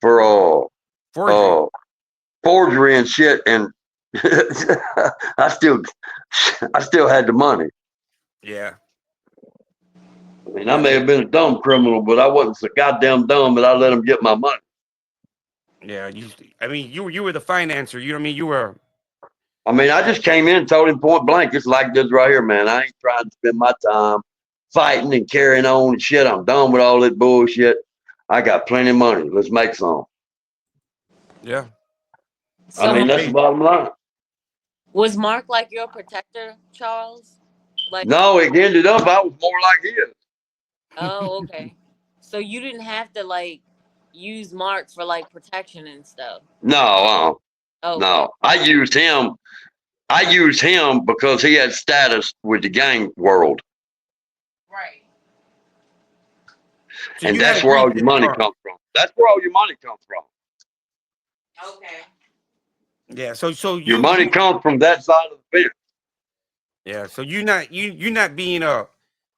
forgery. Forgery and shit, and I still had the money. Yeah. I mean, I may have been a dumb criminal, but I wasn't so goddamn dumb that I let them get my money. Yeah, I mean, you were the financer. You know what I mean? You were. I mean, I just came in and told him point blank, it's like this right here, man. I ain't trying to spend my time fighting and carrying on and shit. I'm done with all that bullshit. I got plenty of money. Let's make some. Yeah. I mean, that's the bottom line. Was Mark like your protector, Charles? Like, no, it ended up I was more like his. Oh, okay. So you didn't have to like use Mark for like protection and stuff. No, Okay. no. I used him because he had status with the gang world. Right. So and that's where all your money comes from. That's where all your money comes from. Okay. Yeah. So your money comes from that side of the fence. Yeah. So you're not being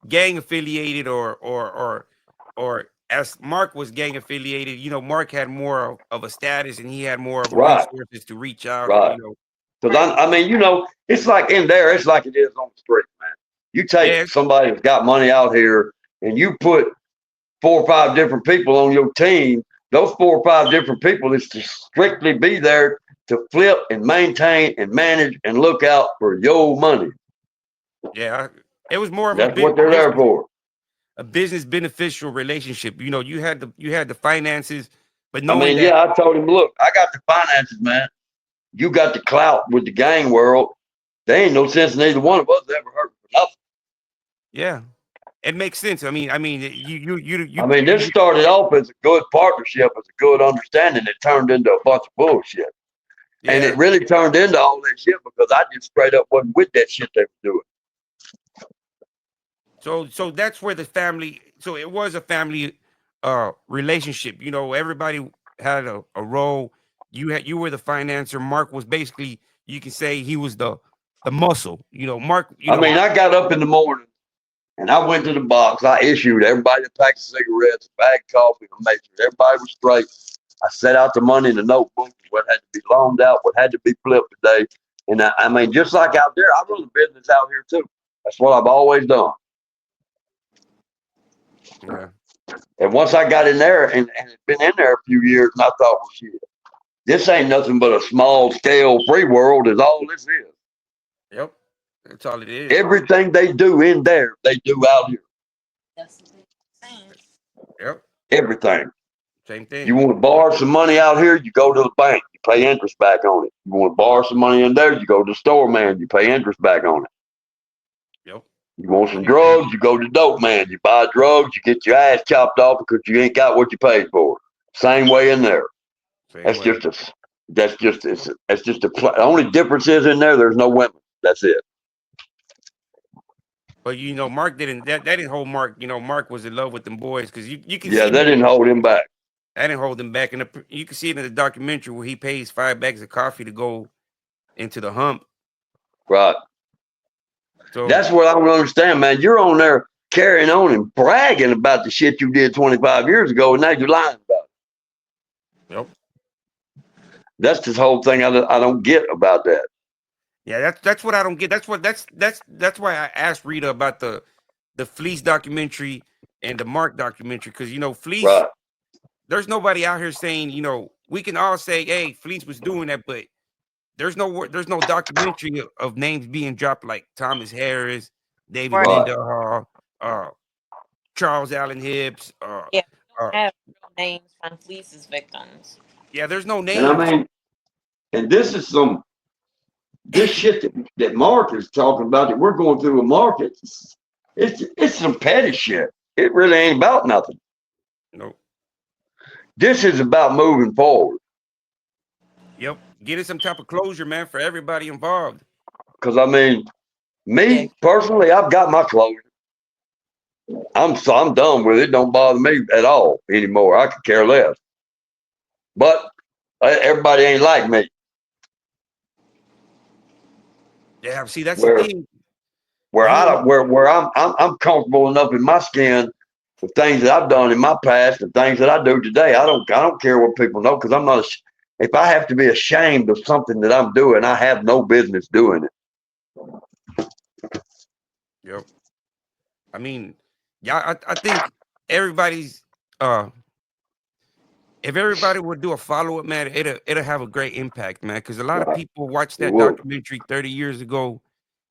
gang affiliated or as Mark was gang affiliated. Mark had more of a status and he had more of a resources to reach out. Right. And, Because I mean, it's like in there, it's like it is on the street, man. You take somebody that's got money out here and you put 4 or 5 different people on your team. Those 4 or 5 different people is to strictly be there to flip and maintain and manage and look out for your money. Yeah, it was more of that's what they're there for. A business beneficial relationship. You had the finances, but I told him, look, I got the finances, man. You got the clout with the gang world. There ain't no sense in either one of us ever hurt for nothing. Yeah, it makes sense. I mean, you. I mean, this started off as a good partnership, as a good understanding. It turned into a bunch of bullshit, and it really turned into all that shit because I just straight up wasn't with that shit they were doing. So that's where the family. So it was a family relationship. Everybody had a role. You were the financer. Mark was basically, you can say, he was the muscle. Mark. I mean, I got up in the morning and I went to the box. I issued everybody a pack of cigarettes, a bag of coffee, and made sure everybody was straight. I set out the money in the notebook, what had to be loaned out, what had to be flipped today. And I mean, just like out there, I run a business out here too. That's what I've always done. Yeah. And once I got in there and had been in there a few years, and I thought, well, shit, this ain't nothing but a small scale free world is all this is. Yep. That's all it is. Everything they do in there, they do out here. That's what they're saying. Yep. Everything. Same You thing. want to borrow some money out here, you go to the bank, you pay interest back on it. You want to borrow some money in there, you go to the store, man, you pay interest back on it. Yep. You want some Same thing. drugs, you go to dope man, you buy drugs, you get your ass chopped off because you ain't got what you paid for. Same way in there. Same That's way. just a that's just a the only difference is in there. There's no women. That's it. But Mark didn't that didn't hold Mark. Mark was in love with them boys because you can Yeah, see that didn't hold him back. that didn't hold him back. And you can see it in the documentary where he pays 5 bags of coffee to go into the hump. Right. So That's what I don't understand, man. You're on there carrying on and bragging about the shit you did 25 years ago, and now you're lying about it. yep. That's this whole thing I don't get about that. Yeah, that's what I don't get. That's why I asked Rita about the Fleece documentary and the Mark documentary because Fleece. Right. There's nobody out here saying we can all say, hey, Fleece was doing that, but there's no documentary of names being dropped like Thomas Harris, David Right. Right. Mendenhall, Charles Allen Hibbs. Yeah, we Uh, don't have real names from Fleece's victims. yeah, there's no And I names. mean, and this shit that Mark is talking about that we're going through a market. It's some petty shit. It really ain't about nothing. No. This is about moving forward. Yep. Getting some type of closure, man, for everybody involved. Because I mean, Yeah, me personally, I've got my closure. I'm done with it. Don't bother me at all anymore. I could care less. But everybody ain't like me. Yeah. See, that's the Where thing. where You I know, don't where I'm comfortable enough in my skin with things that I've done in my past and things that I do today. I don't care what people know because I'm not. If I have to be ashamed of something that I'm doing, I have no business doing it. yep. I mean, yeah, I think everybody's if everybody would do a follow up, man, it'll have a great impact, man. Because a lot of Right. people watched It that would. documentary 30 years ago,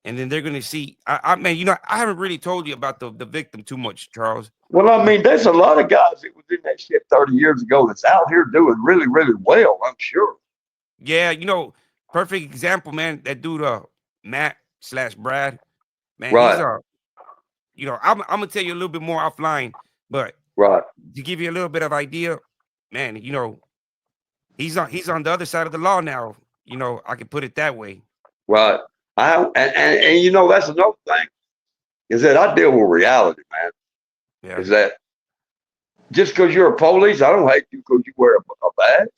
and then they're gonna see. I man, I haven't really told you about the victim too much, Charles. Well, I mean, there's a lot of guys that was in that shit 30 years ago that's out here doing really, really well. I'm sure. Yeah, perfect example, man. That dude, Matt/Brad, man, he's Right. I'm gonna tell you a little bit more offline, but Right. to give you a little bit of idea, man, he's on the other side of the law now. I can put it that way. Right. And that's another thing is that I deal with reality, man. Yeah. Is that just because you're a police, I don't hate you because you wear a badge.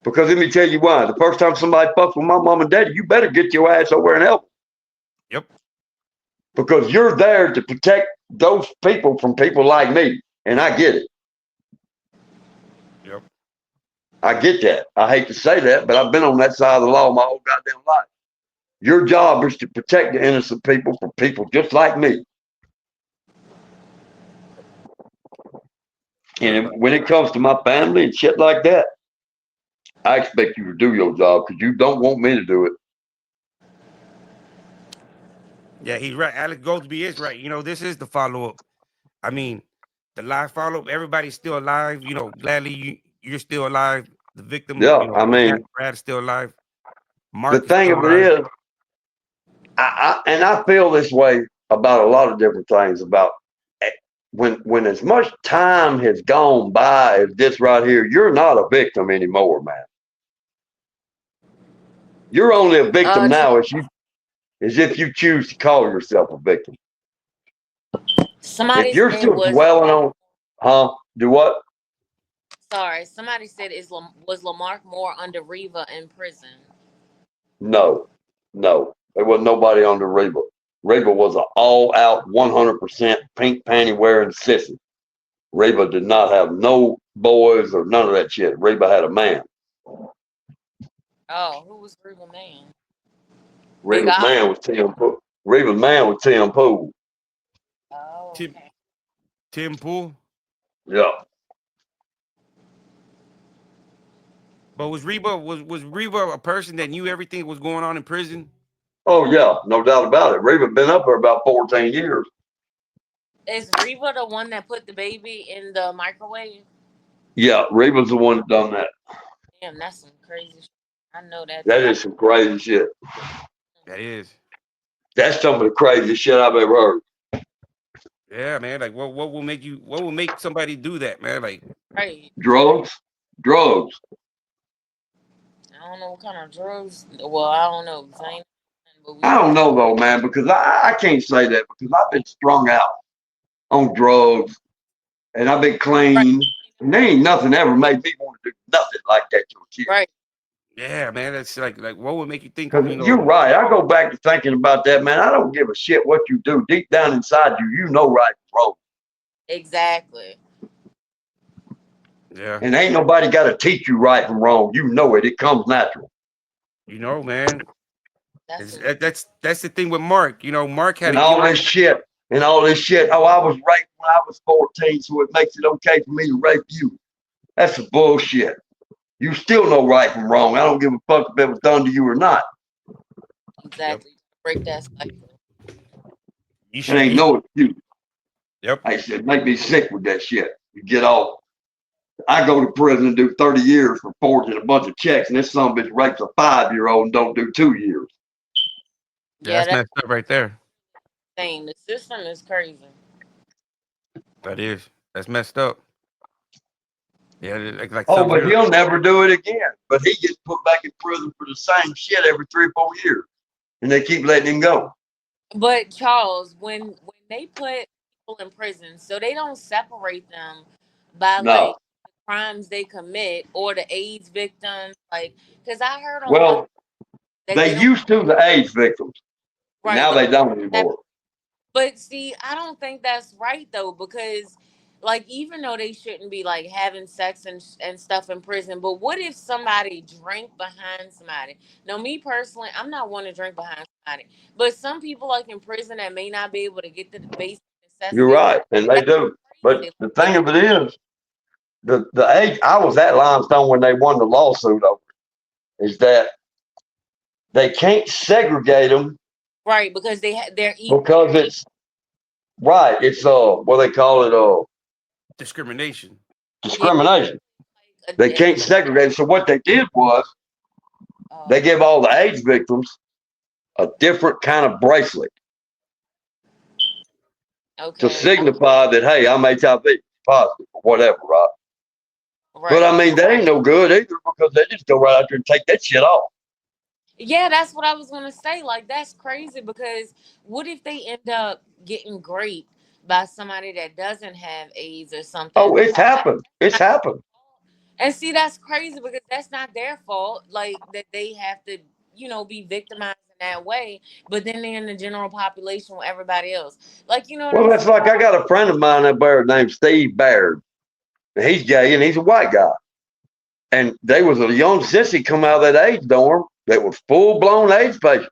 Because let me tell you why. The first time somebody fucks with my mom and daddy, you better get your ass over and help them. Yep. Because you're there to protect those people from people like me. And I get it. Yep. I get that. I hate to say that, but I've been on that side of the law my whole goddamn life. Your job is to protect the innocent people from people just like me. Yep. And when it comes to my family and shit like that, I expect you to do your job because you don't want me to do it. Yeah, he's right. Alex Goldsby is right. This is the follow up. I mean, the live follow up. Everybody's still alive. Gladly you're still alive. The victim, Yeah, I Matt mean, Brad is still alive. the Mark is thing still of it alive. is, I feel this way about a lot of different things. About when as much time has gone by as this right here, you're not a victim anymore, man. You're only a victim now as if you choose to call yourself a victim. If somebody you're said still was dwelling on, do what? sorry. Somebody said was Lamarck Moore under Reva in prison? No, no. There was nobody under Reba. Reba was an all out 100% pink panty wearing sissy. Reba did not have no boys or none of that shit. Reba had a man. Oh, who was Reva man? Big Reba's Ollie. man was Tim Pool. Reba's man was Tim Pool. Oh, Tim okay. Tim Pool. Yeah. But was Reba a person that knew everything that was going on in prison? Oh yeah, no doubt about it. Reba been up there about 14 years. Is Reva the one that put the baby in the microwave? Yeah, Reba's the one that done that. Damn, that's some crazy shit. I know that That too. is some crazy shit. That is. That's some of the craziest shit I've ever heard. Yeah, man. Like, what will make somebody do that, man? Like, Right. Drugs, drugs. I don't know what kind of drugs. Well, I don't know. 'Cause I ain't, but I we. don't know though, man, because I can't say that because I've been strung out on drugs and I've been Right. clean. And there ain't nothing ever made me want to do nothing like that to a kid. Right. yeah, man. That's like what would make you think of, Because you're right. I go back to thinking about that, man. I don't give a shit what you do. Deep down inside you, you know right from wrong. Exactly. yeah, And ain't nobody got to teach you right from wrong. You know it. It comes natural. man. That's some. That's the thing with Mark. Mark had And to give all up. this shit. And all this shit. Oh, I was raped when I was 14, so it makes it okay for me to rape you. That's some bullshit. You still know right from wrong. I don't give a fuck if it was done to you or not. Yep. Exactly. Break that cycle. You It should. ain't no excuse. Yep. I said, make me sick with that shit. You get off. I go to prison and do 30 years for forging a bunch of checks, and this son of a bitch rapes a 5-year-old and don't do 2 years. Yeah, Yeah, that's that's messed up right there. the thing. The system is crazy. That is. That's messed up. Yeah, like Oh, Sub but Zero. he'll never do it again. But he gets put back in prison for the same shit every 3 or 4 years, and they keep letting him go. But Charles, when they put people in prison, so they don't separate them by No. like the crimes they commit or the AIDS victims, like because I heard on one Well, that they they don't used to the AIDS victims. right. Now they don't anymore. But see, I don't think that's right though, because like even though they shouldn't be like having sex and stuff in prison, but what if somebody drank behind somebody? Now, me personally, I'm not one to drink behind somebody, but some people like in prison that may not be able to get to the basic You're necessities. right, and they That's do. But crazy. the They thing of it is, the age I was at Limestone when they won the lawsuit over is that they can't segregate them right because they're equal. because it's right. It's what they call it Discrimination. Yeah, discrimination. like They can't segregate. So what they did was they uh, gave all the AIDS victims a different kind of bracelet to okay, signify that hey, I'm HIV positive or whatever, right? But right. I mean, that ain't no good either because they just go right out there and take that shit off. Yeah, that's what I was gonna say. Like that's crazy because what if they end up getting raped by somebody that doesn't have AIDS or something? Oh, it's happened. It's happened. And see, that's crazy because that's not their fault. Like that they have to, be victimized in that way. But then they're in the general population with everybody else. Like, you know what Well, I'm that's saying? like I got a friend of mine up there named Steve Baird. He's gay and he's a white guy. And there was a young sissy come out of that AIDS dorm that was full blown AIDS patient.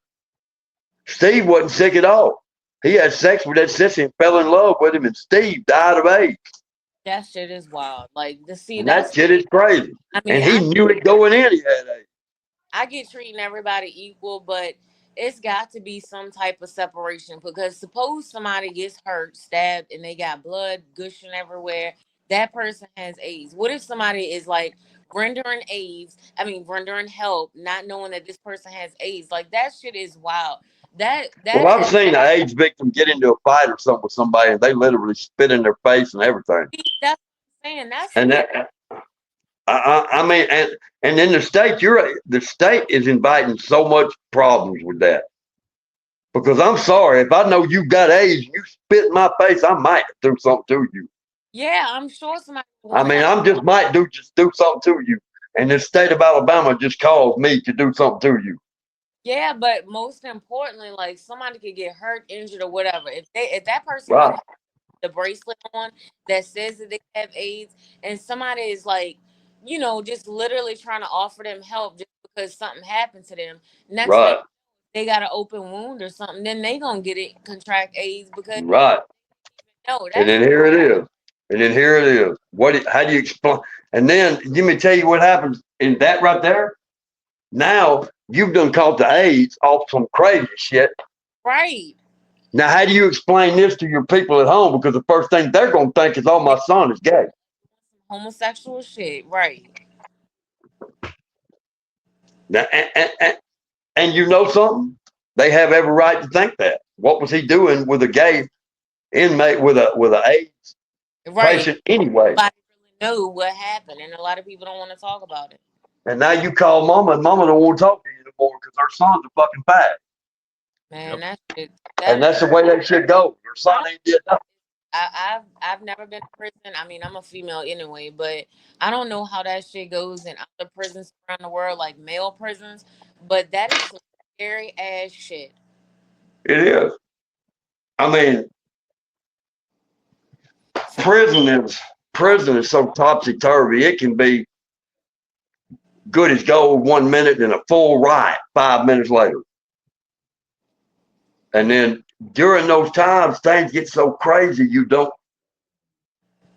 Steve wasn't sick at all. He had sex with that sissy and fell in love with him, and Steve died of AIDS. That shit is wild. Like to see And that that's shit is crazy. I mean, And he knew it going in. He had AIDS. I get treating everybody equal, but it's got to be some type of separation because suppose somebody gets hurt, stabbed, and they got blood gushing everywhere. That person has AIDS. What if somebody is like rendering help, not knowing that this person has AIDS? Like that shit is wild. Well, That I've is seen an AIDS victim get into a fight or something with somebody, and they literally spit in their face and everything. that's what I'm saying. That's And scary. that, I mean, and in the state, the state is inviting so much problems with that. Because I'm sorry, if I know you got AIDS and you spit in my face, I might do something to you. Yeah, I'm sure somebody I want to mean, have. I'm just might just do something to you. And the state of Alabama just caused me to do something to you. Yeah, but most importantly, like somebody could get hurt, injured, or whatever. If that person don't Right, have the bracelet on that says that they have AIDS, and somebody is like, just literally trying to offer them help just because something happened to them. Next thing right, they got an open wound or something, then they gonna get it, contract AIDS because right. no, And that's then here it is. And then here it is. How do you explain? And then let me tell you what happens in that right there. Now you've done caught the AIDS off some crazy shit. right. Now, how do you explain this to your people at home? Because the first thing they're going to think is, oh, my son is gay. homosexual shit, right? Now, and you know something? They have every right to think that. What was he doing with a gay inmate with a AIDS Right. patient anyway? Nobody really know what happened, and a lot of people don't want to talk about it. And now you call mama, and mama don't want to talk to you anymore because her son's a fucking fag. Man, Yep. that shit. And that's the way that shit goes. Your son ain't did nothing. I've never been to prison. I mean, I'm a female anyway, but I don't know how that shit goes in other prisons around the world, like male prisons. But that is some scary ass shit. It is. I mean, prison is so topsy turvy. It can be good as gold 1 minute and a full riot 5 minutes later. And then during those times, things get so crazy you don't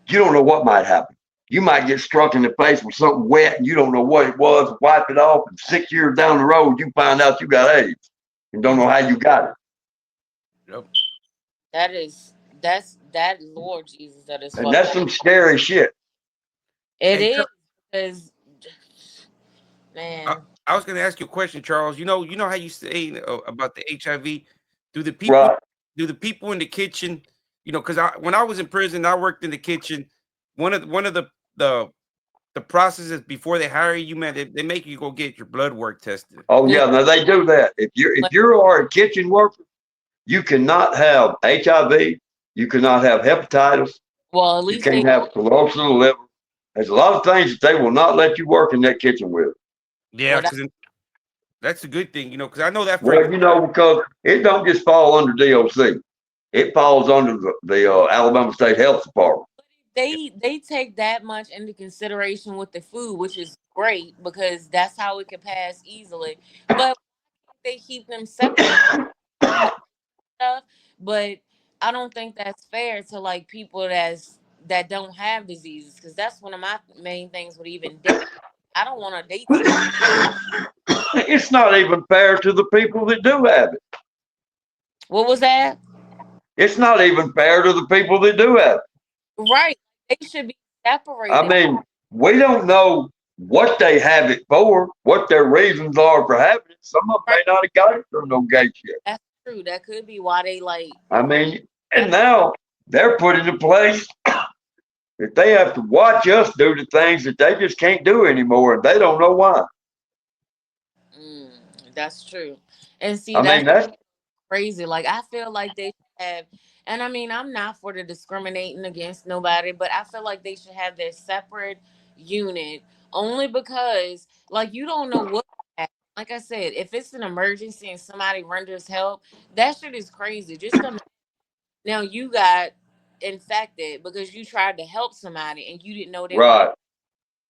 know what might happen. You might get struck in the face with something wet and you don't know what it was, wipe it off, and 6 years down the road you find out you got AIDS and don't know how you got it. Yep. That Lord Jesus, that is And that's some scary shit. It Hey, is because man. I was going to ask you a question, Charles. You know how you say about the HIV. Do the people Right. do the people in the kitchen? Because when I was in prison, I worked in the kitchen. One of the processes before they hire you, man, they make you go get your blood work tested. Oh yeah, now they do that. If you are a kitchen worker, you cannot have HIV, you cannot have hepatitis, Well, at you least can't have cirrhosis of the liver. There's a lot of things that they will not let you work in that kitchen with. Yeah, because that's a good thing, because I know that for Well, because it don't just fall under DOC. It falls under the Alabama State Health Department. they take that much into consideration with the food, which is great because that's how it can pass easily. But they keep them separate stuff. But I don't think that's fair to like people that don't have diseases because that's one of my main things with even dating. I don't want to date somebody. It's not even fair to the people that do have it. What was that? It's not even fair to the people that do have it. Right. They should be I separated. mean, we don't know what they have it for, what their reasons are for having it. Some of them may not have got it from no gay shit. That's true. That could be why they like. I mean, and now they're put into place that they have to watch us do the things that they just can't do anymore, and they don't know why. Mm, that's true. And see, I that's mean, that's crazy. Like I feel like they should have, and I mean, I'm not for the discriminating against nobody, but I feel like they should have their separate unit only because, like, you don't know what. Like I said, if it's an emergency and somebody renders help, that shit is crazy. Just now you got infected because you tried to help somebody and you didn't know they were. right.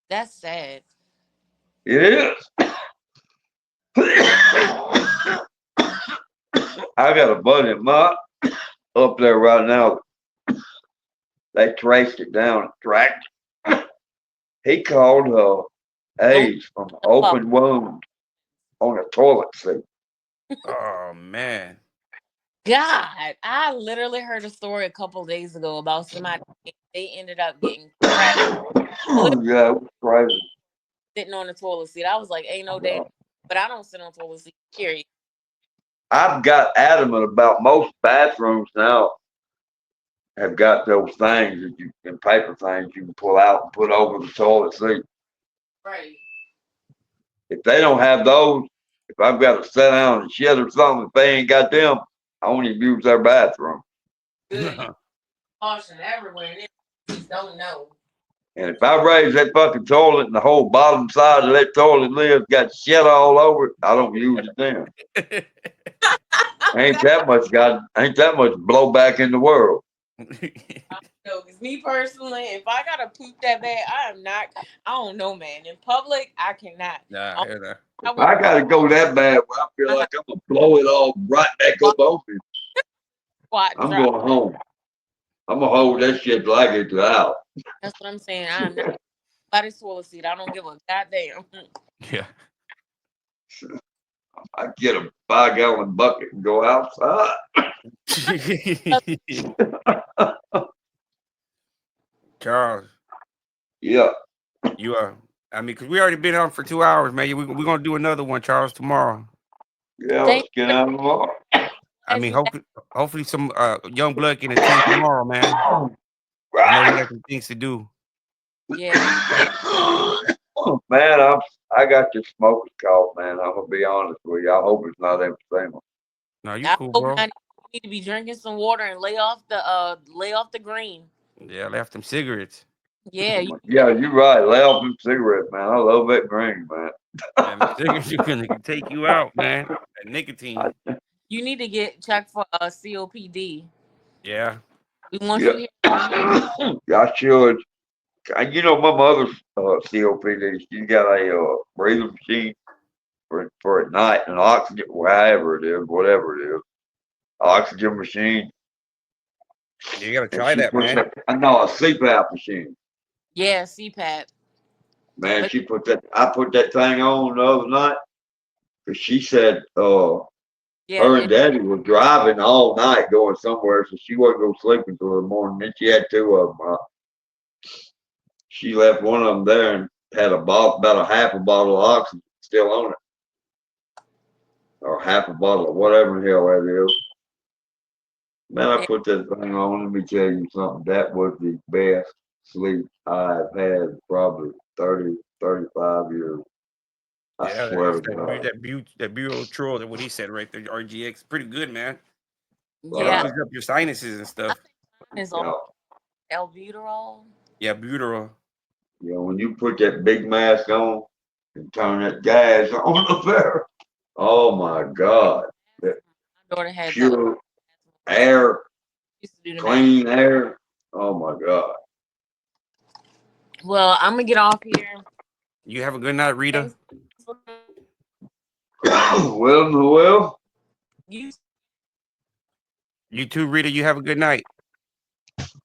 That's sad. It is. I got a buddy of mine up there right now. They traced it down, tracked it. He called AIDS from an open wound on a toilet seat. oh man. God, I literally heard a story a couple days ago about somebody they ended up getting cracked Yeah, it was crazy. sitting on the toilet seat. I was like, ain't no damn, but I don't sit on toilet seat. Period. I've got adamant about most bathrooms now have got those things that you in paper things you can pull out and put over the toilet seat. Right. If they don't have those, if I've got to sit down and shit or something, if they ain't got them, I won't even use their bathroom. Good. You caution everywhere. And they just don't know. And if I raise that fucking toilet and the whole bottom side of that toilet lid got shit all over it, I don't use it then. Ain't that much blowback in the world. No, because me personally, if I gotta poop that bad, I am not. I don't know, man. In public, I cannot. Nah, hell nah. I gotta go that bad where I feel like I'm gonna blow it all right back up on me. I'm going home. I'm gonna hold that shit till I get to the house. That's what I'm saying. I'm not by this toilet seat. I don't give a goddamn. Yeah. I get a 5-gallon bucket and go outside. Charles. Yeah. You I mean, because we already been on for 2 hours, man. We're gonna do another one, Charles, tomorrow. Yeah, Thank let's get you. out tomorrow. I Glad mean, you asked. hopefully some young blood can attend tomorrow, man. I know he has some things to do. Yeah. Man, I got this smoker's cough, man. I'm gonna be honest with you. I hope it's not emphysema. No, you I cool, hope bro. not. You need to be drinking some water and lay off the green. Yeah, left them cigarettes. Yeah, you Yeah, you're right. Lay off them cigarettes, man. I love that green, man. Man, the cigarettes are gonna take you out, man. That nicotine. you need to get checked for COPD. Yeah. We want Yeah, you here. I should. You know, my mother's COPD. She's got a breathing machine for at night, an oxygen, however it is, whatever it is, oxygen machine, You gotta and try she that, puts man. that. I know a CPAP machine. Yeah, CPAP. Man, But she put that. I put that thing on the other night because she said yeah, her and Daddy were driving all night going somewhere, so she wasn't gonna sleep until the morning. Then she had two of them. She left one of them there and had about a half a bottle of oxygen still on it, or half a bottle of whatever the hell that is. Man, I yeah, put that thing on. Let me tell you something. That was the best sleep I've had probably 30, 35 years. I Yeah, swear that's to God. that bureau troll. That what he said right there. RGX, pretty good, man. It yeah. Right. opens up your sinuses and I stuff. think mine is all Yeah. albuterol. Yeah, butyrol. You know, when you put that big mask on and turn that gas on up there, oh my Yeah, God. That my daughter had the pure asthma. air, Used to do the math. clean air. Oh my God. Well, I'm gonna get off here. You have a good night, Rita. Thanks for coming. Well, You. You too, Rita. You have a good night.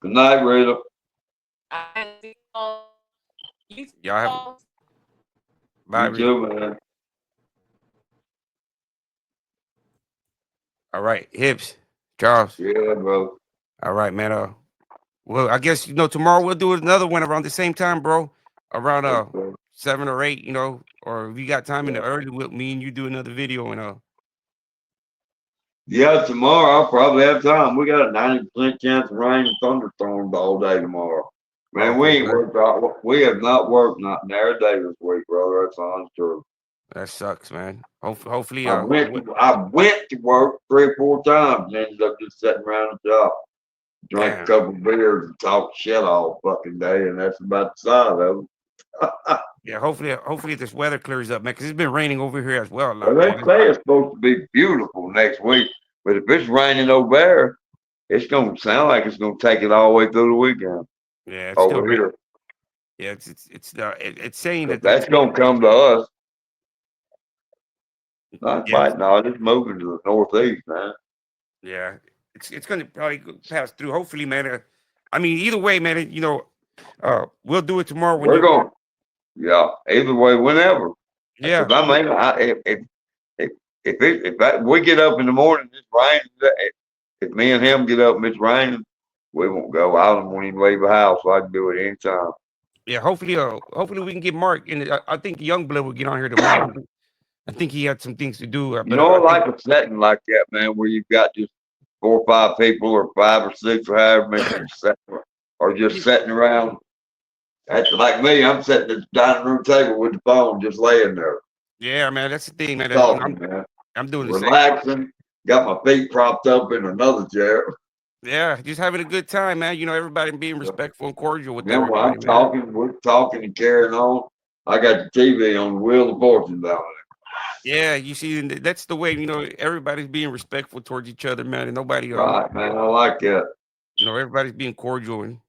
good night, Rita. I see y'all. You. Y'all have bye, You Rita. too, man. All right, Hips, Charles. Yeah, bro. All right, man. Well, I guess tomorrow we'll do another one around the same time, bro. Around Okay. 7 or 8, or if you got time in the Yeah. early, me and you do another video and Yeah, tomorrow I'll probably have time. We got a 90% chance of rain and thunderstorms all day tomorrow. Man, we okay, ain't worked out. We have not worked not near a day this week, brother. That's honest truth. that sucks, man. Hopefully, I went to work 3 or 4 times and ended up just sitting around the shop, drank a damn, couple beers and talked shit all fucking day, and that's about the size of it. yeah. Hopefully this weather clears up, man, because it's been raining over here as well a Well, lot, they man. say it's supposed to be beautiful next week, but if it's raining over there, it's gonna sound like it's gonna take it all the way through the weekend Yeah, it's still over raining. here. Yeah, it's saying 'Cause that that's it's gonna come to us. Not yeah, quite, no, it's moving to the northeast, man. yeah. It's gonna probably pass through. Hopefully, man. I mean, either way, man. We'll do it tomorrow when We're you. going, yeah, either way, whenever. Yeah, Because I mean, if we get up in the morning, it's raining. If me and him get up and it's raining, we won't go. I won't even leave the house. So I can do it anytime. yeah. Hopefully we can get Mark, and I think Young Blood will get on here tomorrow. I think he had some things to do, You but know, I I think like a setting like that, man, where you've got just 4 or 5 people, or 5 or 6, or however many people sitting, or just sitting around. That's like me. I'm sitting at the dining room table with the phone, just laying there yeah, man. That's the thing, man. talking, man, I'm doing the same. relaxing. Got my feet propped up in another chair. Yeah, just having a good time, man. Everybody being respectful and cordial with Then when everybody, I'm man. talking, we're talking and carrying on. I got the TV on the Wheel of Fortune down Yeah, you see, and that's the way everybody's being respectful towards each other, man, and nobody, there. Right, man. I like that. everybody's being cordial and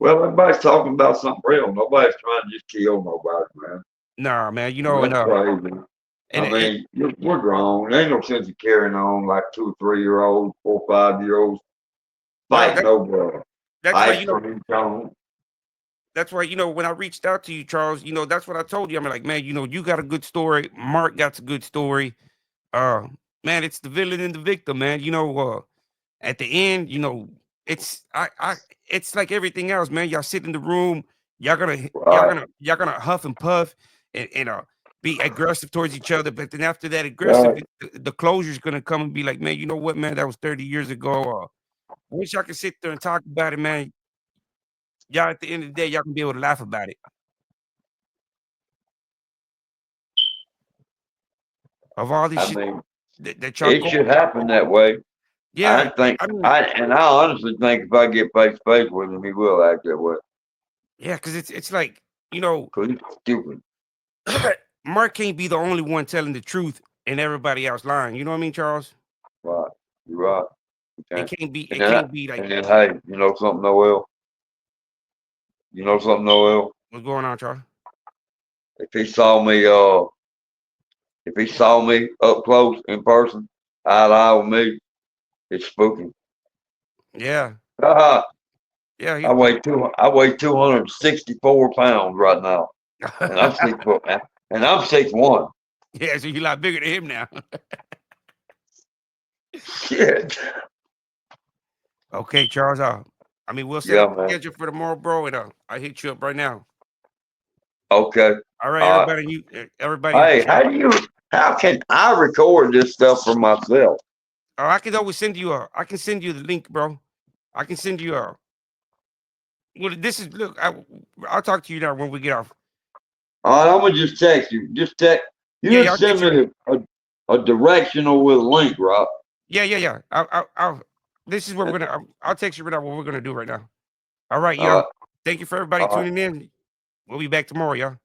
Well, everybody's talking about something real. Nobody's trying to just kill nobody, man. nah, man. That's crazy. I And mean, we're grown. There ain't no sense of carrying on like 2 or 3 year olds, 4 or 5 year olds well, fighting over that's why ice cream cone. when I reached out to you, Charles, that's what I told you. I'm like, man, you got a good story. Mark got a good story. Uh, man, it's the villain and the victim, man. At the end, it's I it's like everything else, man. Y'all sit in the room, Y'all gonna Right. y'all gonna huff and puff and be aggressive towards each other. But then after that aggressive, Right. the closure's gonna come and be like, man, you know what, man, that was 30 years ago. Or I wish y'all could sit there and talk about it, man. Y'all at the end of the day, y'all can be able to laugh about it. Of all this I shit mean, that y'all it go, should happen that way. yeah. I think I mean, I honestly think if I get face to face with him, he will act that way. yeah, because it's like, you know, 'Cause he's stupid. Mark can't be the only one telling the truth and everybody else lying. You know what I mean, Charles? Right. You're right. It Okay. can't be. And It then, can't be like, and then, hey, you know something, Noel? You know something, Noel? what's going on, Charles? If he saw me, if he saw me up close in person, eye to eye with me, it's spooky. Yeah, Haha. yeah. I weigh 264 pounds right now, and I'm 6 foot, and I'm 6'1". Yeah, so you a lot bigger than him now. Shit. Okay, Charles. I mean, we'll set Yeah, up a man. schedule for tomorrow, bro, and I hit you up right now. Okay. All right, All right. everybody in the Hey, chat. how can I record this stuff for myself? Oh, I can always send you I can send you the link, bro. I can send you well, this is look. I'll talk to you now when we get off. All right, I'm gonna just text you. Yeah, You yeah. I'll just text send you. me a directional with a link, right? Yeah, yeah, yeah. This is what we're gonna. I'll text you right now what we're gonna do right now. All right, All y'all. right, Thank you for everybody all right. tuning in. We'll be back tomorrow, y'all.